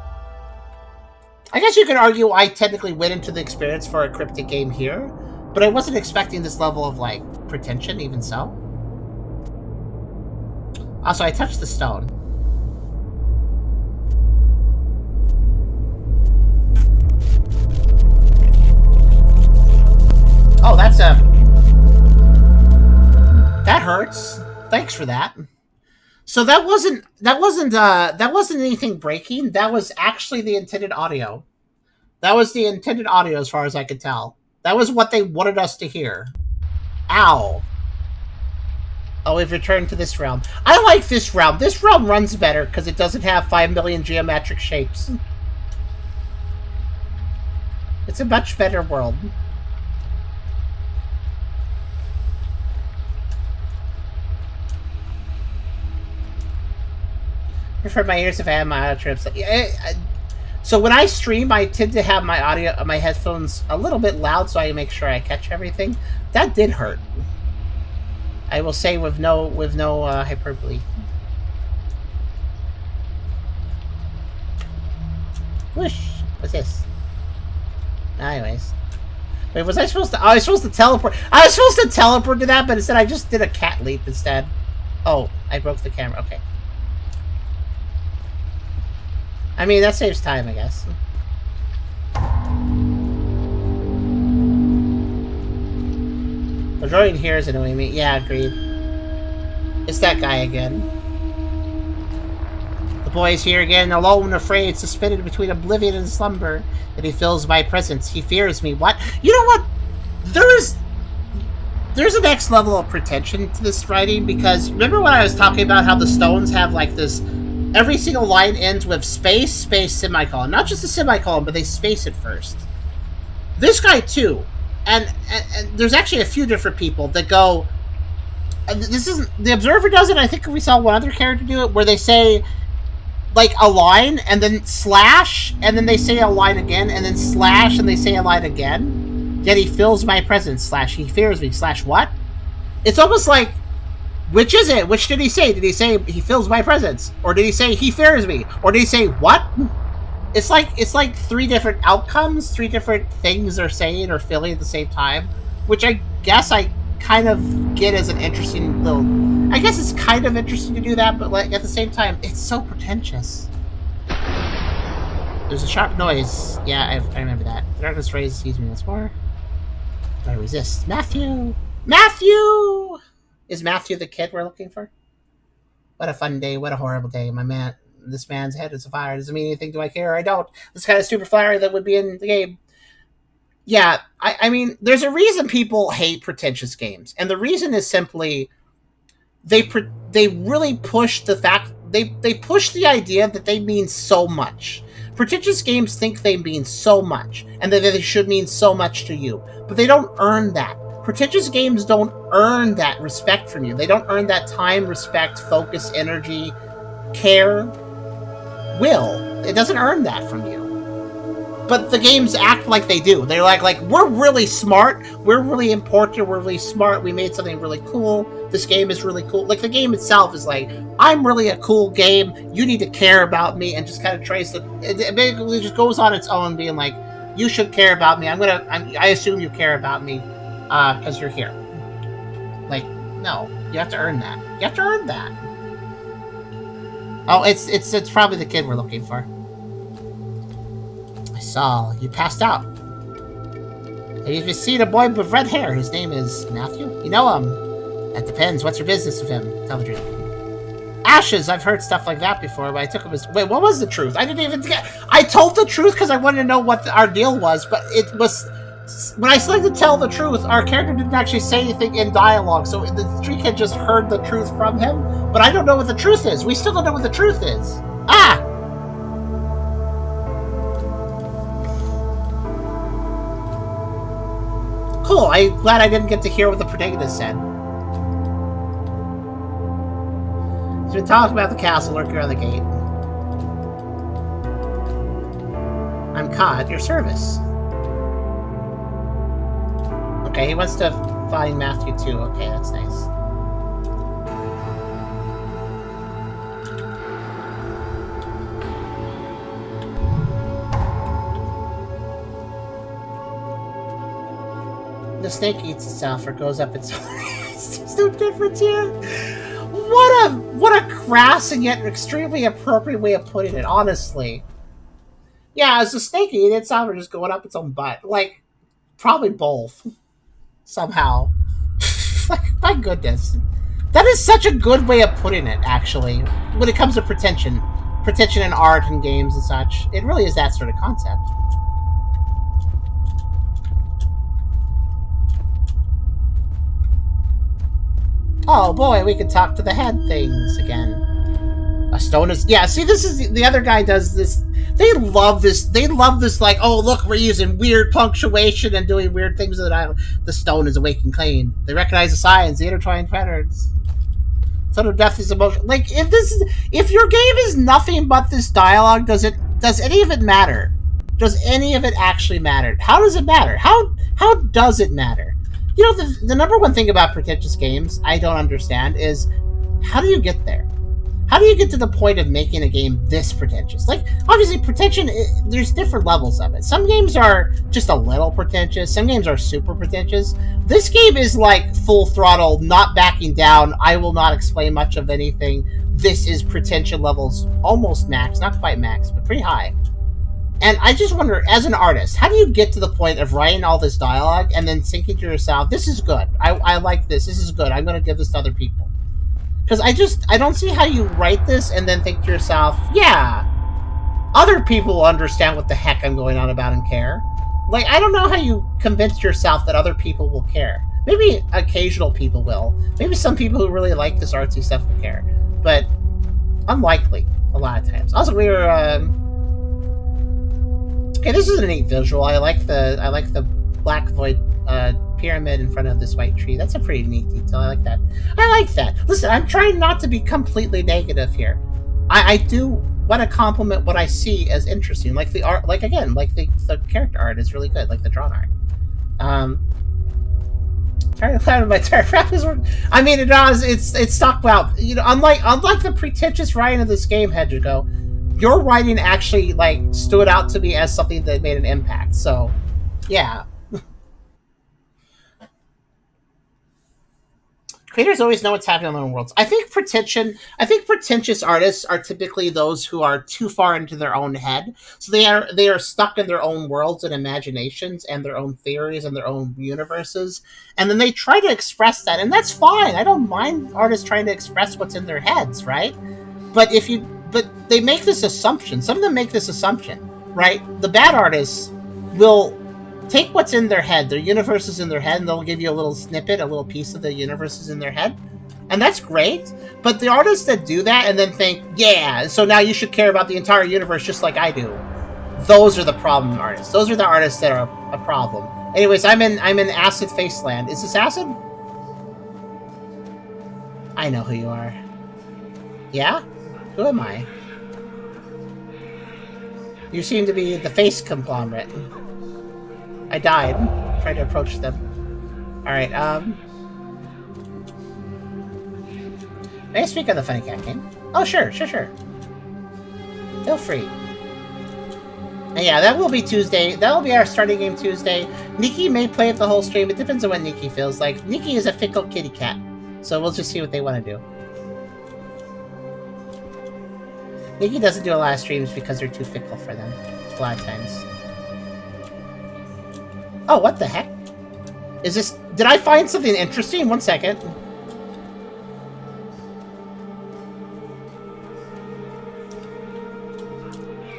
I guess you could argue I technically went into the experience for a cryptic game here, but I wasn't expecting this level of, like, pretension, even so. Also, I touched the stone. Oh, that's a... That hurts. Thanks for that. So that wasn't anything breaking. That was actually the intended audio. That was the intended audio as far as I could tell. That was what they wanted us to hear. Ow. Oh, we've returned to this realm. I like this realm. This realm runs better because it doesn't have 5 million geometric shapes. It's a much better world. For my ears, if I have my audio trips. So when I stream, I tend to have my headphones a little bit loud, so I make sure I catch everything. That did hurt. I will say with no hyperbole. Whoosh! What's this? Anyways, wait, was I supposed to? Oh, I was supposed to teleport. I was supposed to teleport to that, but instead I just did a cat leap instead. Oh, I broke the camera. Okay. I mean, that saves time, I guess. The droid here is annoying me. Yeah, agreed. It's that guy again. The boy is here again, alone, afraid, suspended between oblivion and slumber. And he feels my presence. He fears me. What? You know what? There's a next level of pretension to this writing, because remember when I was talking about how the stones have like this... Every single line ends with space, space, semicolon. Not just a semicolon, but they space it first. This guy, too. And there's actually a few different people that go... This isn't... The Observer does it. I think we saw one other character do it, where they say, like, a line, and then slash, and then they say a line again, and then slash, and they say a line again. Yet he feels my presence, slash, he fears me, slash, what? It's almost like... Which is it? Which did he say? Did he say he feels my presence? Or did he say he fears me? Or did he say what? It's like 3 different outcomes, 3 different things they're saying or feeling at the same time, which I guess I kind of get as an interesting little... I guess it's kind of interesting to do that, but like at the same time, it's so pretentious. There's a sharp noise. Yeah, I remember that. The darkness rays sees me once more. I resist. Matthew! Matthew! Is Matthew the kid we're looking for? What a fun day. What a horrible day. My man, this man's head is afire. Doesn't mean anything. Do I care? I don't. This kind of stupid flyer that would be in the game. Yeah, I mean, there's a reason people hate pretentious games. And the reason is simply they really push the fact they push the idea that they mean so much. Pretentious games think they mean so much and that they should mean so much to you, but they don't earn that. Pretentious games don't earn that respect from you. They don't earn that time, respect, focus, energy, care, will. It doesn't earn that from you. But the games act like they do. They're like, we're really smart, we're really important, we're really smart, we made something really cool, this game is really cool. Like, the game itself is like, I'm really a cool game, you need to care about me, and just kind of tries to, it basically just goes on its own, being like, you should care about me, I assume you care about me, because you're here. Like, no, you have to earn that. You have to earn that. Oh, it's probably the kid we're looking for. Saul, you passed out. Have you seen a boy with red hair? His name is Matthew. You know him. That depends. What's your business with him? Tell the truth. Ashes. I've heard stuff like that before, but I took him as... Wait, what was the truth? I didn't even get... I told the truth because I wanted to know what our deal was, but it was... When I selected tell the truth, our character didn't actually say anything in dialogue, so the street kid just heard the truth from him, but I don't know what the truth is. We still don't know what the truth is. Ah! Cool, I'm glad I didn't get to hear what the protagonist said. He's been talking about the castle lurking around the gate. I'm Ka at your service. Okay, he wants to find Matthew too. Okay, that's nice. The snake eats itself or goes up its own. There's no difference here. What a crass and yet extremely appropriate way of putting it, honestly. Yeah, as the snake eating itself or just going up its own butt. Like, probably both. Somehow. Like, my goodness. That is such a good way of putting it, actually. When it comes to pretension. Pretension in art and games and such. It really is that sort of concept. Oh boy, we could talk to the head things again. A stone is... Yeah, see, this is... The other guy does this... They love this. They love this, like, oh, look, we're using weird punctuation and doing weird things with it. The stone is awake and clean. They recognize the signs, the intertwined patterns. Sort of death is emotion. Like, if your game is nothing but this dialogue, does any of it matter? Does any of it actually matter? How does it matter? How does it matter? You know, the number one thing about pretentious games I don't understand is, how do you get there? How do you get to the point of making a game this pretentious? Like, obviously, pretension, there's different levels of it. Some games are just a little pretentious. Some games are super pretentious. This game is like full throttle, not backing down. I will not explain much of anything. This is pretension levels almost max. Not quite max, but pretty high. And I just wonder, as an artist, how do you get to the point of writing all this dialogue and then thinking to yourself, this is good. I like this. This is good. I'm going to give this to other people. Because I don't see how you write this and then think to yourself, yeah, other people will understand what the heck I'm going on about and care. Like, I don't know how you convince yourself that other people will care. Maybe occasional people will. Maybe some people who really like this artsy stuff will care. But unlikely, a lot of times. Also, we were... Okay, this is a neat visual. I like the black void pyramid in front of this white tree. That's a pretty neat detail. I like that. Listen, I'm trying not to be completely negative here. I do want to compliment what I see as interesting. Like the art, like again, like the character art is really good, like the drawn art. Trying to plan my entire practice work. I mean, it's talked about, you know, unlike the pretentious writing of this game, Hedgigo, your writing actually like stood out to me as something that made an impact. So, yeah. creators always know what's happening in their own worlds. I think pretentious artists are typically those who are too far into their own head. So they are stuck in their own worlds and imaginations and their own theories and their own universes. And then they try to express that, and that's fine. I don't mind artists trying to express what's in their heads, right? But they make this assumption. Some of them make this assumption, right? The bad artists will take what's in their head, their universe is in their head, and they'll give you a little snippet, a little piece of the universe is in their head. And that's great. But the artists that do that and then think, yeah, so now you should care about the entire universe just like I do. Those are the problem artists. Those are the artists that are a problem. Anyways, I'm in Acid Faceland. Is this Acid? I know who you are. Yeah? Who am I? You seem to be the face conglomerate. I died trying to approach them. Alright, may I speak on the Funny Cat game? Oh, sure. Feel free. And yeah, that will be Tuesday. That will be our starting game Tuesday. Nikki may play it the whole stream. It depends on what Nikki feels like. Nikki is a fickle kitty cat. So we'll just see what they want to do. Nikki doesn't do a lot of streams because they're too fickle for them. A lot of times. Oh, what the heck? Is this... Did I find something interesting? 1 second.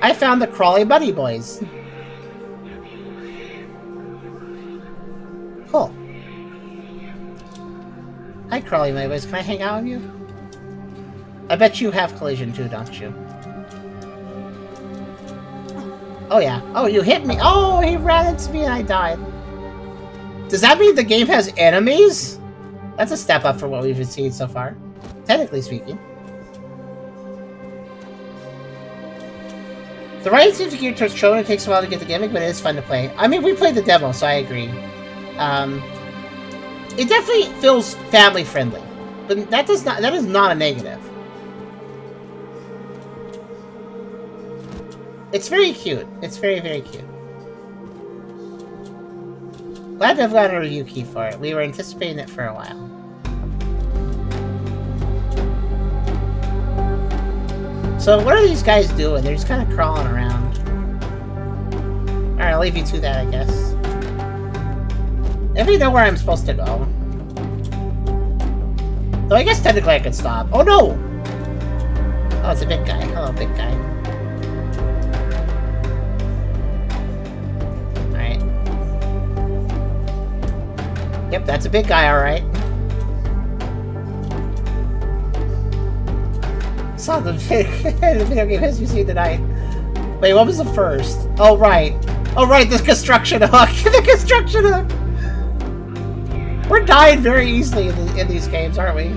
I found the Crawly Buddy Boys. Cool. Hi, Crawly Buddy Boys. Can I hang out with you? I bet you have collision too, don't you? Oh, yeah. Oh, you hit me. Oh, he ran into me and I died. Does that mean the game has enemies? That's a step up from what we've seen so far. Technically speaking. The writing seems geared towards children. It takes a while to get the gimmick, but it is fun to play. I mean, we played the demo, so I agree. It definitely feels family friendly. But that is not a negative. It's very cute. It's very, very cute. Glad to have gotten a review key for it. We were anticipating it for a while. So what are these guys doing? They're just kind of crawling around. Alright, I'll leave you to that, I guess. If you know where I'm supposed to go. Though I guess technically I could stop. Oh no! Oh, it's a big guy. Hello, big guy. Yep, that's a big guy, alright. Saw the video game history scene tonight. Wait, what was the first? Oh, right. Oh, right, the construction hook. The construction hook! We're dying very easily in these games, aren't we?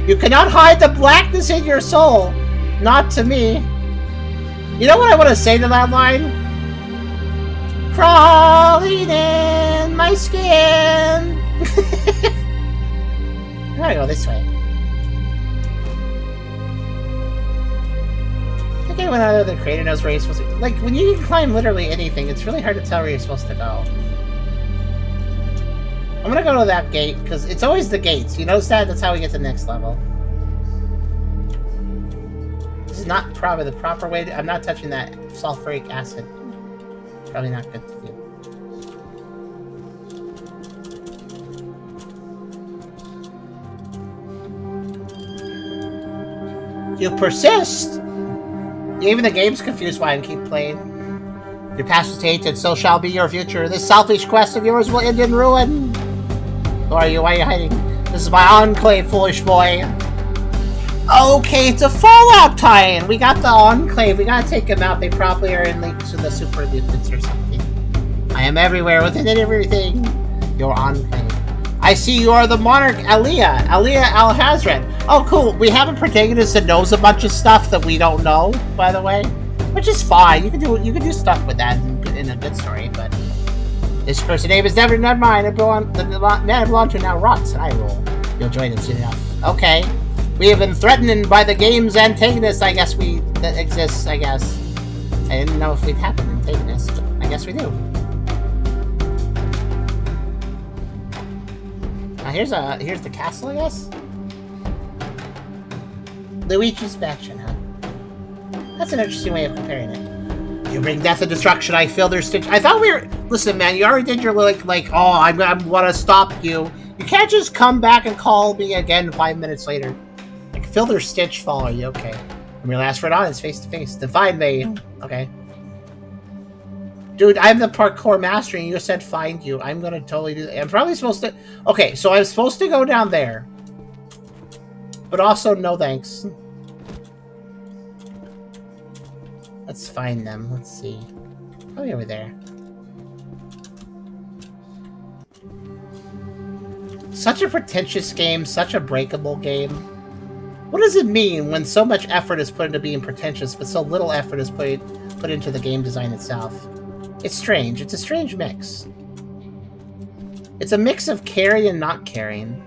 You cannot hide the blackness in your soul. Not to me. You know what I want to say to that line? Crawling in my skin. I gotta go this way. I think anyone other than the creator knows where you're supposed to... Like, when you can climb literally anything, it's really hard to tell where you're supposed to go. I'm gonna go to that gate, because it's always the gates. You notice that? That's how we get to the next level. This is not probably the proper way to... I'm not touching that sulfuric acid. Probably not good to do. You persist! Even the game's confused why I keep playing. Your past is tainted, so shall be your future. This selfish quest of yours will end in ruin. Who are you? Why are you hiding? This is my enclave, foolish boy. Okay, it's a Fallout tie-in. We got the enclave. We gotta take them out. They probably are in links to the super mutants or something. I am everywhere, within everything. Your enclave. I see you are the monarch, Aliyah Al-Hazred. Oh, cool. We have a protagonist that knows a bunch of stuff that we don't know, by the way, which is fine. You can do stuff with that in a good story, but this cursed name is never mine. The man I belong to now rots, and I rule. You'll join him soon enough. Okay. We have been threatened by the game's antagonist. I guess that exists. I guess. I didn't know if we'd have an antagonist. I guess we do. Here's the castle, I guess. Luigi's Mansion, huh? That's an interesting way of comparing it. You bring death and destruction. I feel their stitch. I thought we were. Listen, man, you already did your like. Oh, I want to stop you. You can't just come back and call me again 5 minutes later. Like, feel their stitch follow you. Okay. And your last word on is face to face. Then find me. Okay. Dude, I'm the parkour master, and you said find you. I'm gonna totally do that. I'm probably supposed to. Okay, so I'm supposed to go down there, but also no thanks. Let's find them. Let's see. Probably over there. Such a pretentious game, such a breakable game. What does it mean when so much effort is put into being pretentious, but so little effort is put into the game design itself? It's strange. It's a strange mix. It's a mix of caring and not caring.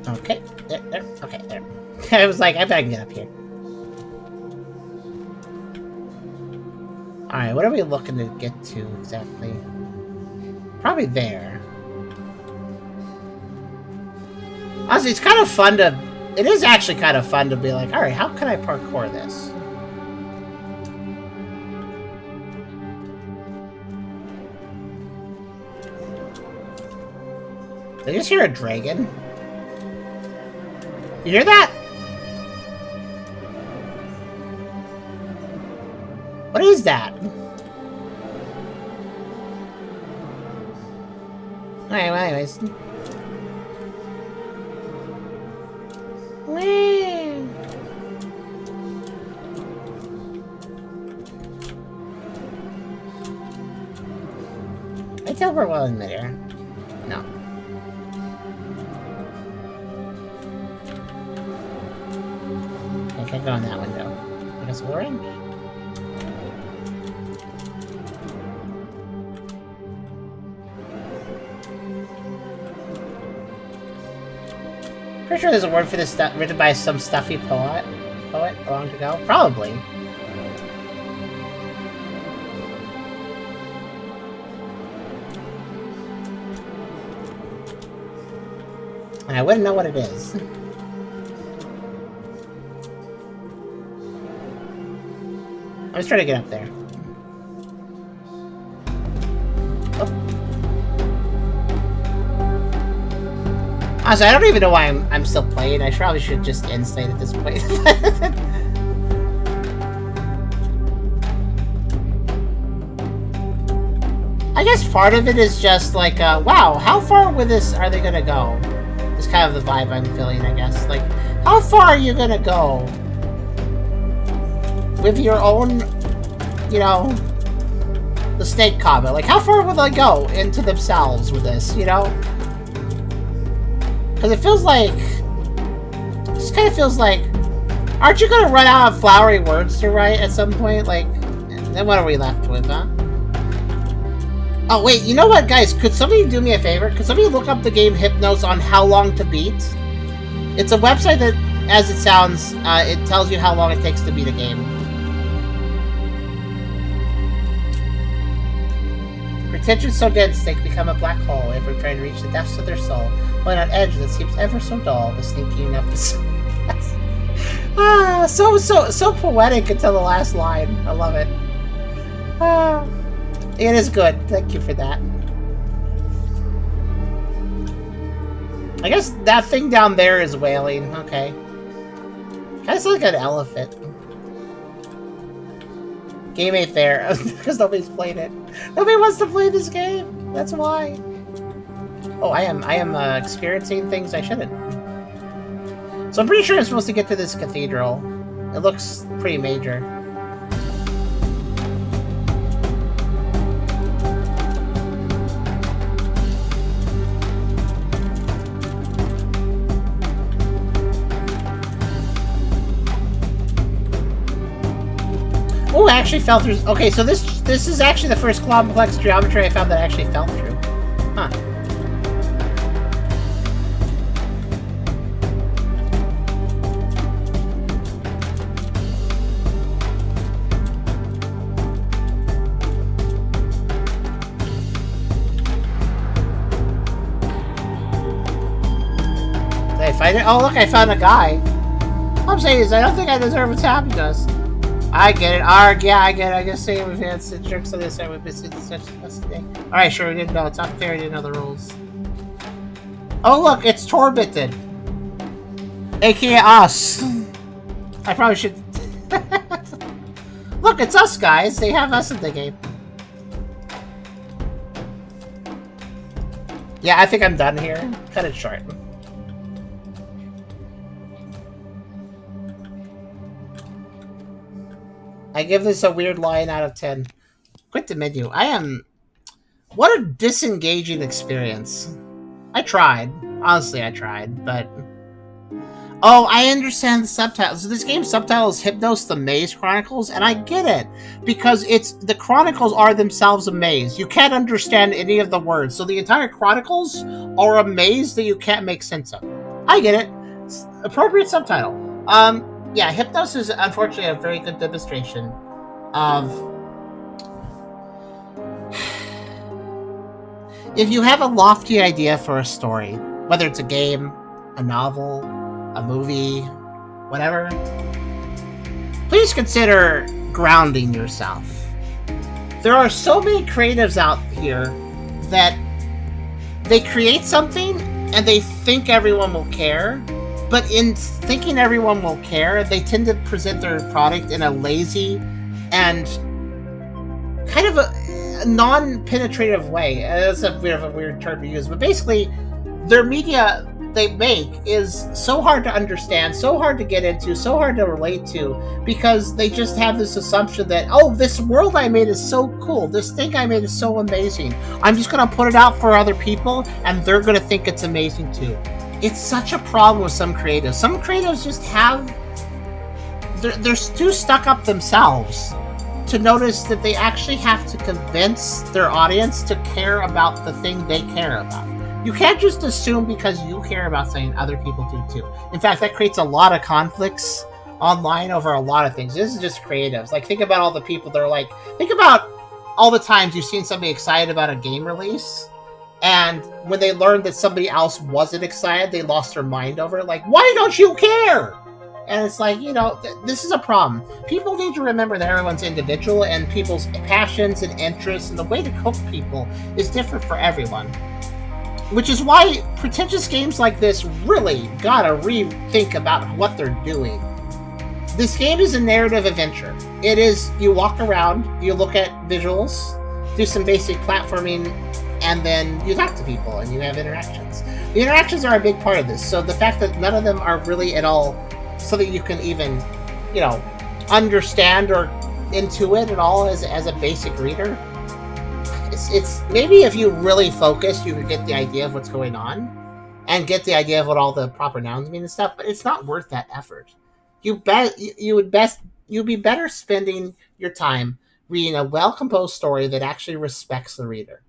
Okay, there, okay, there. I was like, I bet I can get up here. Alright, what are we looking to get to exactly? Probably there. Honestly, it's kind of fun to... It is actually kind of fun to be like, alright, how can I parkour this? Did I just hear a dragon? You hear that? What is that? Alright, well, anyways. I tell we're well in midair. No. I can't go in that window. I guess orange? Pretty sure there's a word for this stuff written by some stuffy poet long ago. Probably. And I wouldn't know what it is. I'm just trying to get up there. Honestly, I don't even know why I'm still playing. I probably should just end state at this point. I guess part of it is just like, wow, how far with this are they gonna go? It's kind of the vibe I'm feeling, I guess. Like, how far are you gonna go with your own, you know, the snake comment? Like, how far will they go into themselves with this, you know? Because it feels like... It just kind of feels like... Aren't you going to run out of flowery words to write at some point? Like, then what are we left with, huh? Oh, wait, you know what, guys? Could somebody do me a favor? Could somebody look up the game HYPNOS on how long to beat? It's a website that, as it sounds, it tells you how long it takes to beat a game. Pretentious so dense they can become a black hole if we're trying to reach the depths of their soul. Pulling on edge that seems ever so dull, the sneaking up so poetic until the last line. I love it. It is good. Thank you for that. I guess that thing down there is wailing. Okay. Kind of like an elephant. Game ain't there because nobody's played it. Nobody wants to play this game. That's why. Oh, I am experiencing things I shouldn't. So I'm pretty sure I'm supposed to get to this cathedral. It looks pretty major. Oh, actually fell through. Okay, so this is actually the first complex geometry I found that actually fell through. Huh. Did I find it? Oh, look, I found a guy. All I'm saying is I don't think I deserve what's happened to us. I get it. Arg, yeah, I get it. I just say we've had some jerks on this side. We've been such today. Alright, sure, we didn't know. It's not fair. We didn't know the rules. Oh, look, it's Torbited. AKA us. I probably should. Look, it's us, guys. They have us in the game. Yeah, I think I'm done here. Cut it short. I give this a weird line out of 10. Quit the menu. What a disengaging experience. I tried. Honestly, I tried, but... Oh, I understand the subtitles. So this game's subtitle is Hypnos the Maze Chronicles, and I get it. Because the Chronicles are themselves a maze. You can't understand any of the words. So the entire Chronicles are a maze that you can't make sense of. I get it. It's appropriate subtitle. Yeah, Hypnos is unfortunately a very good demonstration of... If you have a lofty idea for a story, whether it's a game, a novel, a movie, whatever, please consider grounding yourself. There are so many creatives out here that they create something and they think everyone will care, but in thinking everyone will care, they tend to present their product in a lazy and kind of a non-penetrative way. That's a bit of a weird term to use, but basically, their media they make is so hard to understand, so hard to get into, so hard to relate to, because they just have this assumption that, oh, this world I made is so cool, this thing I made is so amazing, I'm just going to put it out for other people, and they're going to think it's amazing too. It's such a problem with some creatives. Some creatives just have... They're too stuck up themselves to notice that they actually have to convince their audience to care about the thing they care about. You can't just assume because you care about something other people do too. In fact, that creates a lot of conflicts online over a lot of things. This is just creatives. Like, think about all the people that are like... Think about all the times you've seen somebody excited about a game release, and when they learned that somebody else wasn't excited, they lost their mind over it. Like, why don't you care? And it's like, you know, this is a problem. People need to remember that everyone's individual, and people's passions and interests and the way to hook people is different for everyone. Which is why pretentious games like this really gotta rethink about what they're doing. This game is a narrative adventure. It is, you walk around, you look at visuals, do some basic platforming, and then you talk to people and you have interactions. The interactions are a big part of this, so the fact that none of them are really at all something you can even, you know, understand or intuit at all as a basic reader. It's maybe if you really focus, you could get the idea of what's going on and get the idea of what all the proper nouns mean and stuff, but it's not worth that effort. You'd be better spending your time reading a well-composed story that actually respects the reader.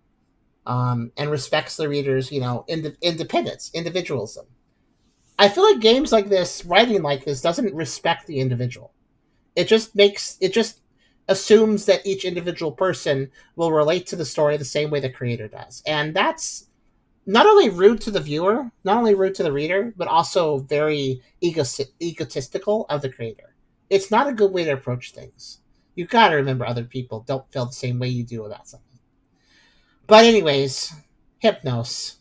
And respects the reader's, you know, independence, individualism. I feel like games like this, writing like this, doesn't respect the individual. It just assumes that each individual person will relate to the story the same way the creator does. And that's not only rude to the viewer, not only rude to the reader, but also very egotistical of the creator. It's not a good way to approach things. You've got to remember other people don't feel the same way you do about something. But anyways, Hypnos.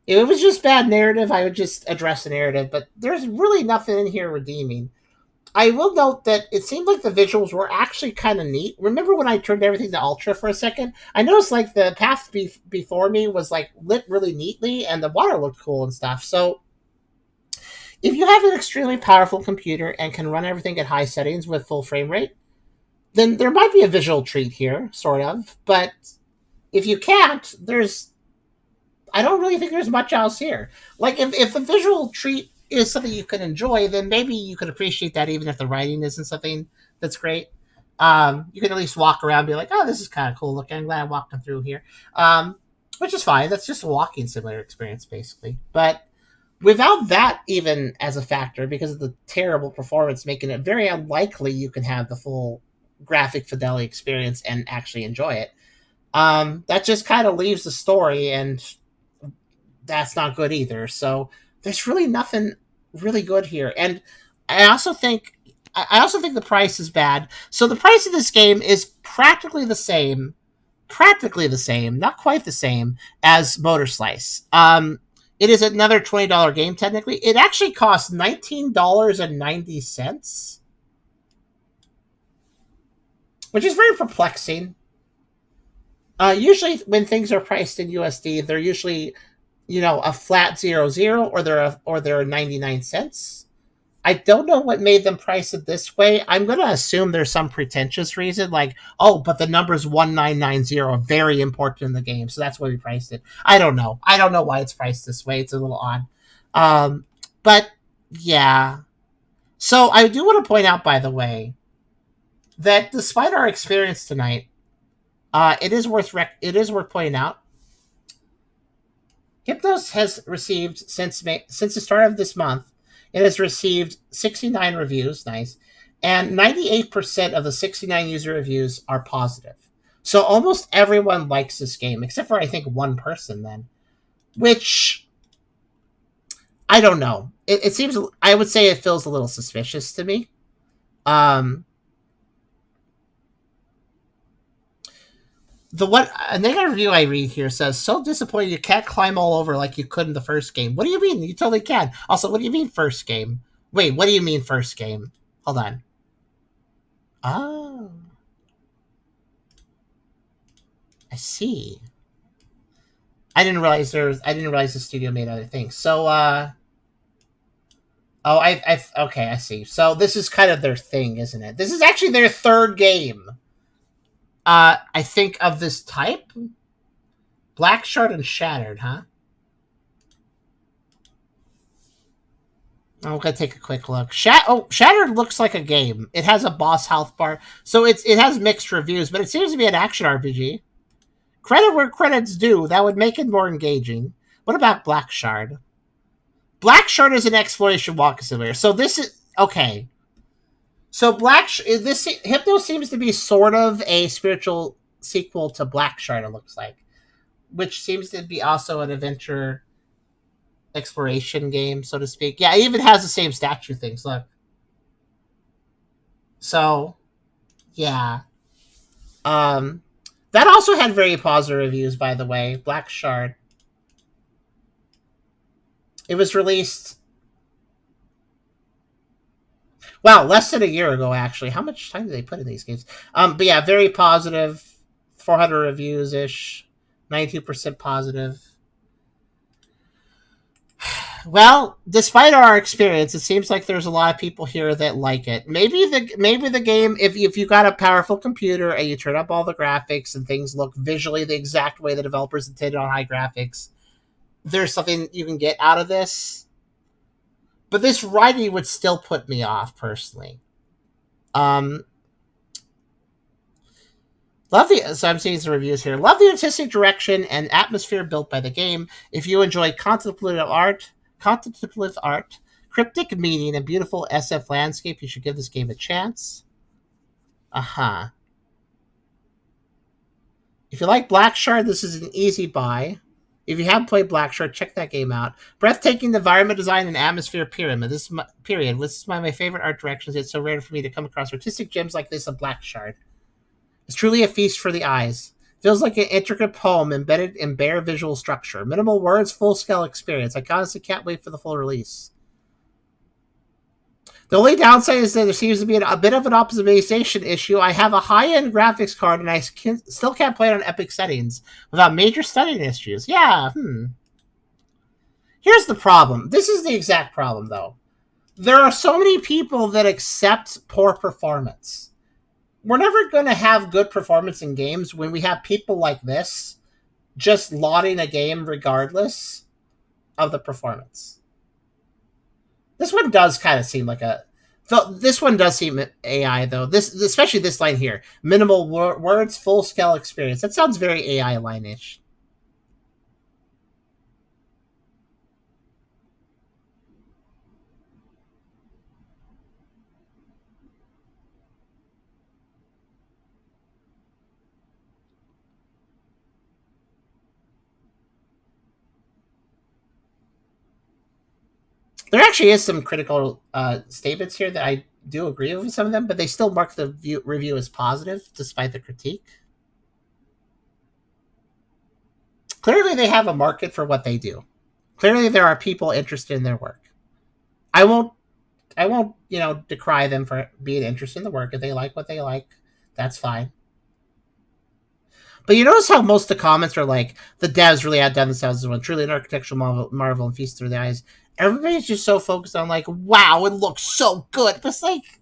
If it was just bad narrative, I would just address the narrative, but there's really nothing in here redeeming. I will note that it seemed like the visuals were actually kind of neat. Remember when I turned everything to Ultra for a second? I noticed like the path before me was like lit really neatly, and the water looked cool and stuff. So if you have an extremely powerful computer and can run everything at high settings with full frame rate, then there might be a visual treat here, sort of. But if you can't, I don't really think there's much else here. Like, if the visual treat is something you can enjoy, then maybe you could appreciate that even if the writing isn't something that's great. You can at least walk around and be like, oh, this is kind of cool looking. I'm glad I'm walking through here. Um, which is fine. That's just a walking simulator experience, basically. But without that even as a factor, because of the terrible performance, making it very unlikely you can have the full graphic fidelity experience and actually enjoy it. That just kind of leaves the story, and that's not good either. So there's really nothing really good here. And I also think I also think the price is bad. So the price of this game is practically the same, not quite the same as Motor Slice. It is another $20 game technically. It actually costs $19.90, which is very perplexing. Usually, when things are priced in USD, they're usually, a flat 00 or they're 99 cents. I don't know what made them price it this way. I'm going to assume there's some pretentious reason, like, oh, but the number's 1990 are very important in the game, so that's why we priced it. I don't know. I don't know why it's priced this way. It's a little odd. But yeah. So I do want to point out, by the way, that despite our experience tonight, it is worth pointing out. Hypnos has received since the start of this month. It has received 69 reviews, nice, and 98% of the 69 user reviews are positive. So almost everyone likes this game, except for I think one person. Then, which I don't know. It seems, I would say it feels a little suspicious to me. The what a negative review I read here says, so disappointed you can't climb all over like you could in the first game. What do you mean? You totally can. Also, what do you mean first game? Wait, what do you mean first game? Hold on. Oh, I see. I didn't realize the studio made other things. So oh, okay, I see. So this is kind of their thing, isn't it? This is actually their third game. I think of this type. Black Shard and Shattered, huh? I'm gonna take a quick look. Shattered looks like a game. It has a boss health bar, so it has mixed reviews, but it seems to be an action RPG. Credit where credit's due. That would make it more engaging. What about Black Shard? Black Shard is an exploration walk simulator. So this is okay. So this Hypno seems to be sort of a spiritual sequel to Black Shard. It looks like, which seems to be also an adventure exploration game, so to speak. Yeah, it even has the same statue things. Look. So, yeah. That also had very positive reviews, by the way. Black Shard. It was released, well, less than a year ago, actually. How much time did they put in these games? But yeah, very positive. 400 reviews ish. 92% positive. Well, despite our experience, it seems like there's a lot of people here that like it. Maybe the game, if you got a powerful computer and you turn up all the graphics and things look visually the exact way the developers intended on high graphics, there's something you can get out of this. But this writing would still put me off personally. So I'm seeing some reviews here. Love the artistic direction and atmosphere built by the game. If you enjoy contemplative art, cryptic meaning, and beautiful SF landscape, you should give this game a chance. Uh-huh. If you like Black Shard, this is an easy buy. If you haven't played Black Shard, check that game out. Breathtaking environment design and atmosphere period. This is my favorite art directions. It's so rare for me to come across artistic gems like this of Black Shard. It's truly a feast for the eyes. Feels like an intricate poem embedded in bare visual structure. Minimal words, full-scale experience. I honestly can't wait for the full release. The only downside is that there seems to be a bit of an optimization issue. I have a high-end graphics card, and I still can't play it on epic settings without major stuttering issues. Yeah, Here's the problem. This is the exact problem, though. There are so many people that accept poor performance. We're never going to have good performance in games when we have people like this just lauding a game regardless of the performance. This one does kind of seem like So this one does seem AI though. This, especially this line here, minimal words, full scale experience. That sounds very AI line-ish. There actually is some critical statements here that I do agree with some of them, but they still mark the review as positive despite the critique. Clearly, they have a market for what they do. Clearly, there are people interested in their work. I won't I won't, decry them for being interested in the work. If they like what they like, that's fine. But you notice how most of the comments are like, the devs really outdone themselves as one. Truly an architectural marvel and feast through the eyes. Everybody's just so focused on like, wow, it looks so good. But it's like,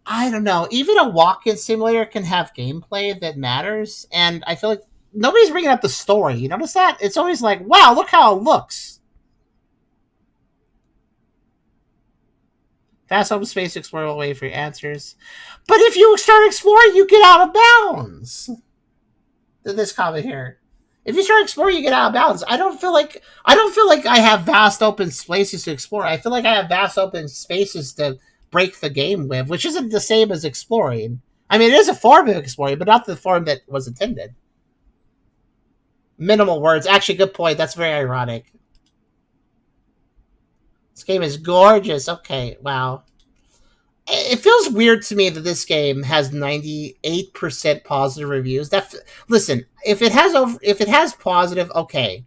I don't know. Even a walk-in simulator can have gameplay that matters, and I feel like nobody's bringing up the story. You notice that? It's always like, wow, look how it looks. Fast open space, explore away for your answers. But if you start exploring, you get out of bounds. This comment here. If you start exploring, you get out of bounds. I don't feel like I have vast open spaces to explore. I feel like I have vast open spaces to break the game with, which isn't the same as exploring. I mean, it is a form of exploring, but not the form that was intended. Minimal words. Actually, good point. That's very ironic. This game is gorgeous. Okay, wow. It feels weird to me that this game has 98% positive reviews. Listen, if it has positive, okay,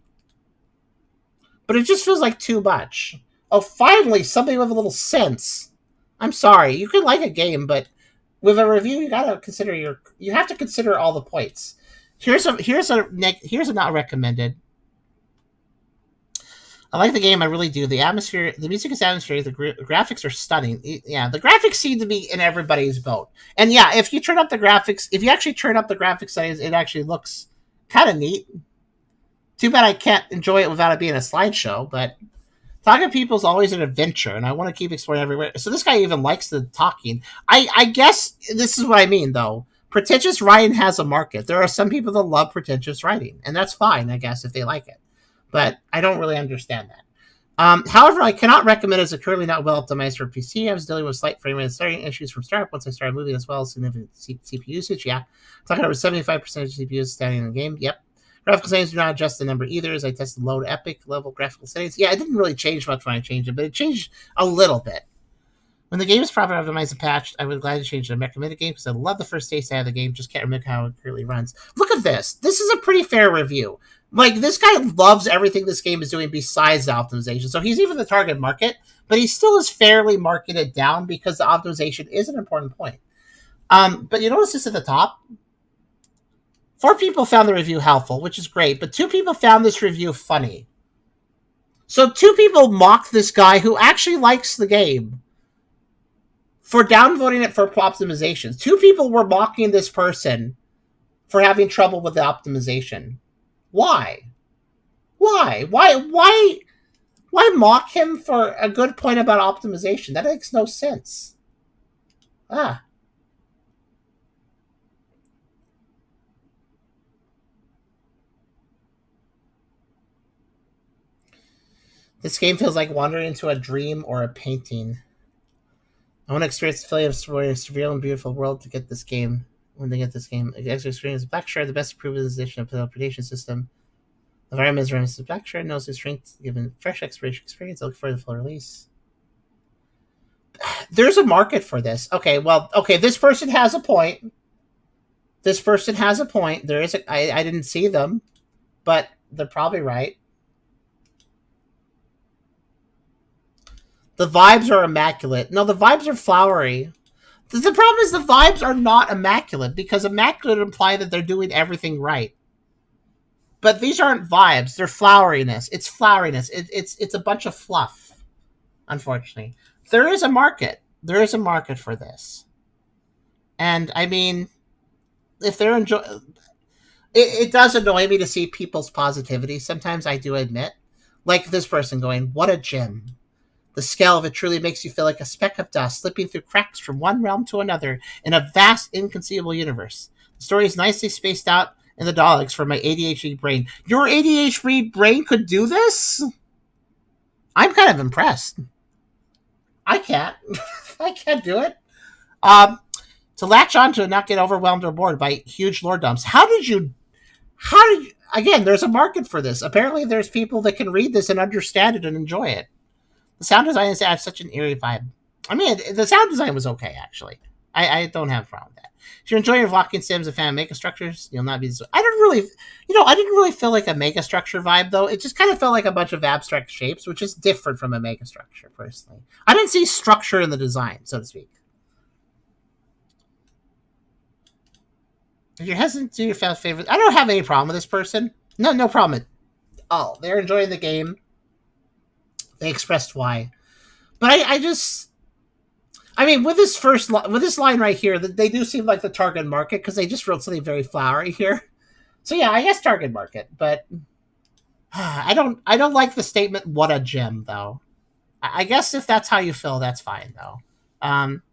but it just feels like too much. Oh, finally, something with a little sense. I'm sorry, you can like a game, but with a review, you have to consider all the points. Here's a not recommended. I like the game. I really do. The atmosphere, the music is atmospheric. The graphics are stunning. Yeah, the graphics seem to be in everybody's vote. And yeah, if you actually turn up the graphics settings, it actually looks kind of neat. Too bad I can't enjoy it without it being a slideshow. But talking to people is always an adventure, and I want to keep exploring everywhere. So this guy even likes the talking. I guess this is what I mean, though. Pretentious writing has a market. There are some people that love pretentious writing, and that's fine, I guess, if they like it. But I don't really understand that. However, I cannot recommend it as it's currently not well optimized for PC. I was dealing with slight frame rate starting issues from startup once I started moving, as well as significant CPU usage. Yeah, talking over 75% of CPU standing in the game. Yep. Graphical settings do not adjust the number either, as I tested low to epic level graphical settings. Yeah, it didn't really change much when I changed it, but it changed a little bit. When the game is properly optimized and patched, I would gladly change to a recommended game because I love the first taste out of the game. Just can't remember how it currently runs. Look at this. This is a pretty fair review. Like, this guy loves everything this game is doing besides the optimization. So he's even the target market, but he still is fairly marketed down because the optimization is an important point. But you notice this at the top? 4 people found the review helpful, which is great, but 2 people found this review funny. So 2 people mocked this guy who actually likes the game for downvoting it for optimizations. 2 people were mocking this person for having trouble with the optimization. Why? Why mock him for a good point about optimization? That makes no sense. Ah. This game feels like wandering into a dream or a painting. I want to experience the feeling of a surreal and beautiful world to get this game. When they get this game, experience Blackshire, the best proven edition of the teleportation system. The environment is reminiscent of Blackshire, knows his strength, given fresh exploration experience. I look for the full release. There's a market for this. Okay, this person has a point. There is I didn't see them, but they're probably right. The vibes are immaculate. No, the vibes are flowery. The problem is the vibes are not immaculate, because immaculate imply that they're doing everything right. But these aren't vibes. They're floweriness. It's floweriness. It's a bunch of fluff, unfortunately. There is a market. There is a market for this. And, I mean, if they're it does annoy me to see people's positivity. Sometimes I do admit. Like this person going, what a gem. The scale of it truly makes you feel like a speck of dust slipping through cracks from one realm to another in a vast, inconceivable universe. The story is nicely spaced out in the dialogues for my ADHD brain. Your ADHD brain could do this? I'm kind of impressed. I can't. I can't do it. Um, to latch on to and not get overwhelmed or bored by huge lore dumps. Again, there's a market for this. Apparently there's people that can read this and understand it and enjoy it. The sound design has such an eerie vibe. I mean, the sound design was okay, actually. I don't have a problem with that. If you're enjoying walking sims and fan of megastructures, you'll not be. I didn't really feel like a megastructure vibe though. It just kind of felt like a bunch of abstract shapes, which is different from a megastructure. Personally, I didn't see structure in the design, so to speak. If you're hesitant to your favorite, I don't have any problem with this person. No problem at all. They're enjoying the game. They expressed why, but I mean, with this line right here, they do seem like the target market because they just wrote something very flowery here. So yeah, I guess target market, but I don't like the statement "what a gem" though. I guess if that's how you feel, that's fine though. Um,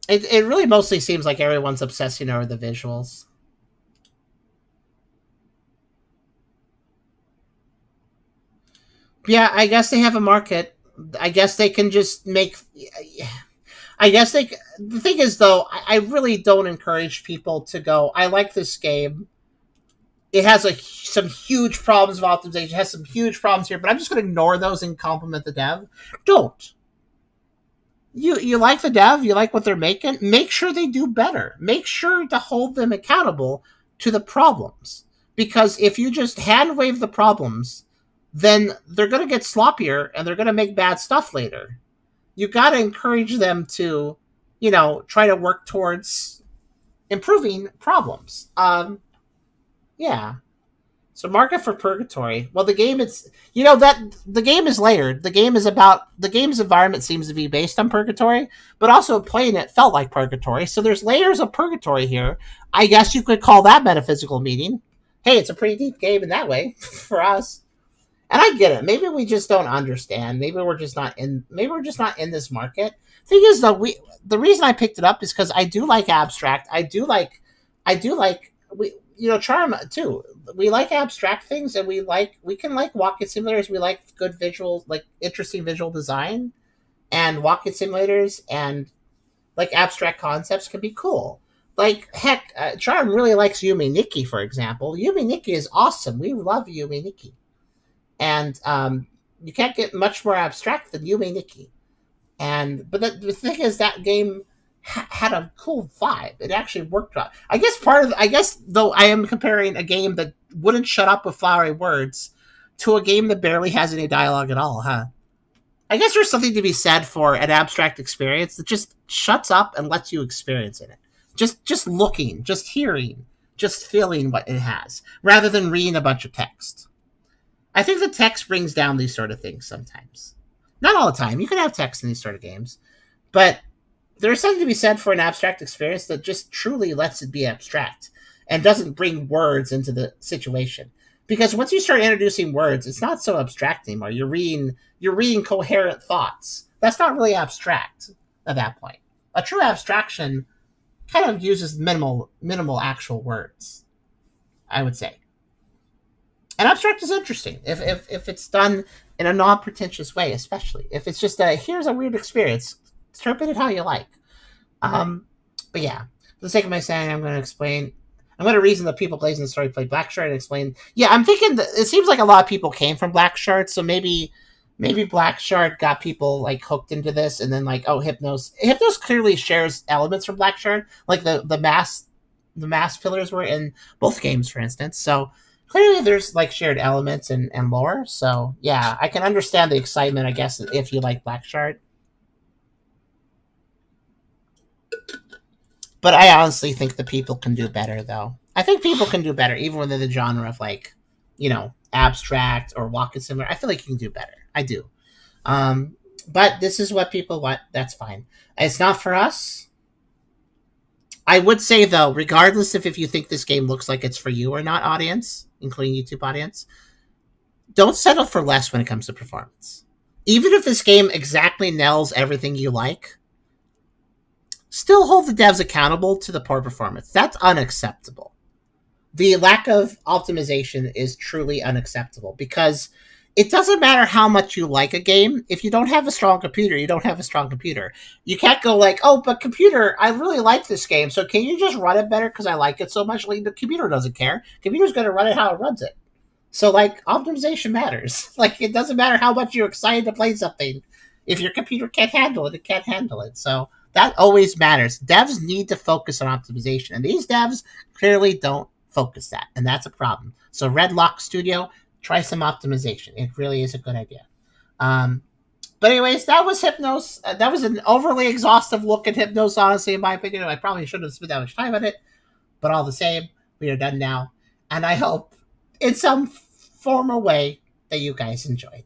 it really mostly seems like everyone's obsessing over the visuals. Yeah, I guess they have a market. I guess they can just make. I guess they. The thing is, though, I really don't encourage people to go. I like this game. It has some huge problems of optimization. It has some huge problems here, but I'm just going to ignore those and compliment the dev. Don't. You like the dev? You like what they're making? Make sure they do better. Make sure to hold them accountable to the problems. Because if you just hand wave the problems, then they're going to get sloppier and they're going to make bad stuff later. You got to encourage them to, try to work towards improving problems. Yeah. So market for purgatory. Well, the game that the game is layered. The game's environment seems to be based on purgatory, but also playing it felt like purgatory. So there's layers of purgatory here. I guess you could call that metaphysical meaning. Hey, it's a pretty deep game in that way for us. And I get it. Maybe we just don't understand. Maybe we're just not in. Maybe we're just not in this market. Thing is, though, the reason I picked it up is because I do like abstract. I do like. Charm too. We like abstract things, and we can like walking simulators. We like good visual, like interesting visual design, and walking simulators and like abstract concepts can be cool. Like heck, Charm really likes Yumi Nikki, for example. Yumi Nikki is awesome. We love Yumi Nikki. And you can't get much more abstract than Yume Nikki. But the thing is, that game had a cool vibe. It actually worked out. I guess though I am comparing a game that wouldn't shut up with flowery words to a game that barely has any dialogue at all, huh? I guess there's something to be said for an abstract experience that just shuts up and lets you experience in it. Just looking, just hearing, just feeling what it has, rather than reading a bunch of text. I think the text brings down these sort of things sometimes. Not all the time. You can have text in these sort of games. But there's something to be said for an abstract experience that just truly lets it be abstract and doesn't bring words into the situation. Because once you start introducing words, it's not so abstract anymore. You're reading coherent thoughts. That's not really abstract at that point. A true abstraction kind of uses minimal actual words, I would say. And abstract is interesting if it's done in a non-pretentious way, especially if it's just here's a weird experience, interpret it how you like. But yeah, for the sake of my saying, I'm going to explain. I'm going to reason that people plays in the story played Black Shard and explain. Yeah, I'm thinking that it seems like a lot of people came from Black Shard, so maybe Black Shard got people like hooked into this, and then like Hypnos clearly shares elements from Black Shard, like the mass pillars were in both games, for instance. So clearly there's like shared elements and lore. So yeah, I can understand the excitement, I guess, if you like Black Shard. But I honestly think that people can do better, though. I think people can do better, even within the genre of like, abstract or walking similar. I feel like you can do better. I do. But this is what people want. That's fine. It's not for us. I would say though, regardless of if you think this game looks like it's for you or not, audience, including YouTube audience, don't settle for less when it comes to performance. Even if this game exactly nails everything you like, still hold the devs accountable to the poor performance. That's unacceptable. The lack of optimization is truly unacceptable because it doesn't matter how much you like a game. If you don't have a strong computer, you don't have a strong computer. You can't go like, oh, but computer, I really like this game, so can you just run it better because I like it so much? Like, the computer doesn't care. Computer's going to run it how it runs it. So, like, optimization matters. Like, it doesn't matter how much you're excited to play something. If your computer can't handle it, it can't handle it. So, that always matters. Devs need to focus on optimization, and these devs clearly don't focus that, and that's a problem. So, Red Lock Studio, try some optimization. It really is a good idea. But anyways, that was HYPNOS. That was an overly exhaustive look at HYPNOS, honestly, in my opinion. I probably shouldn't have spent that much time on it, but all the same, we are done now. And I hope, in some form or way, that you guys enjoyed.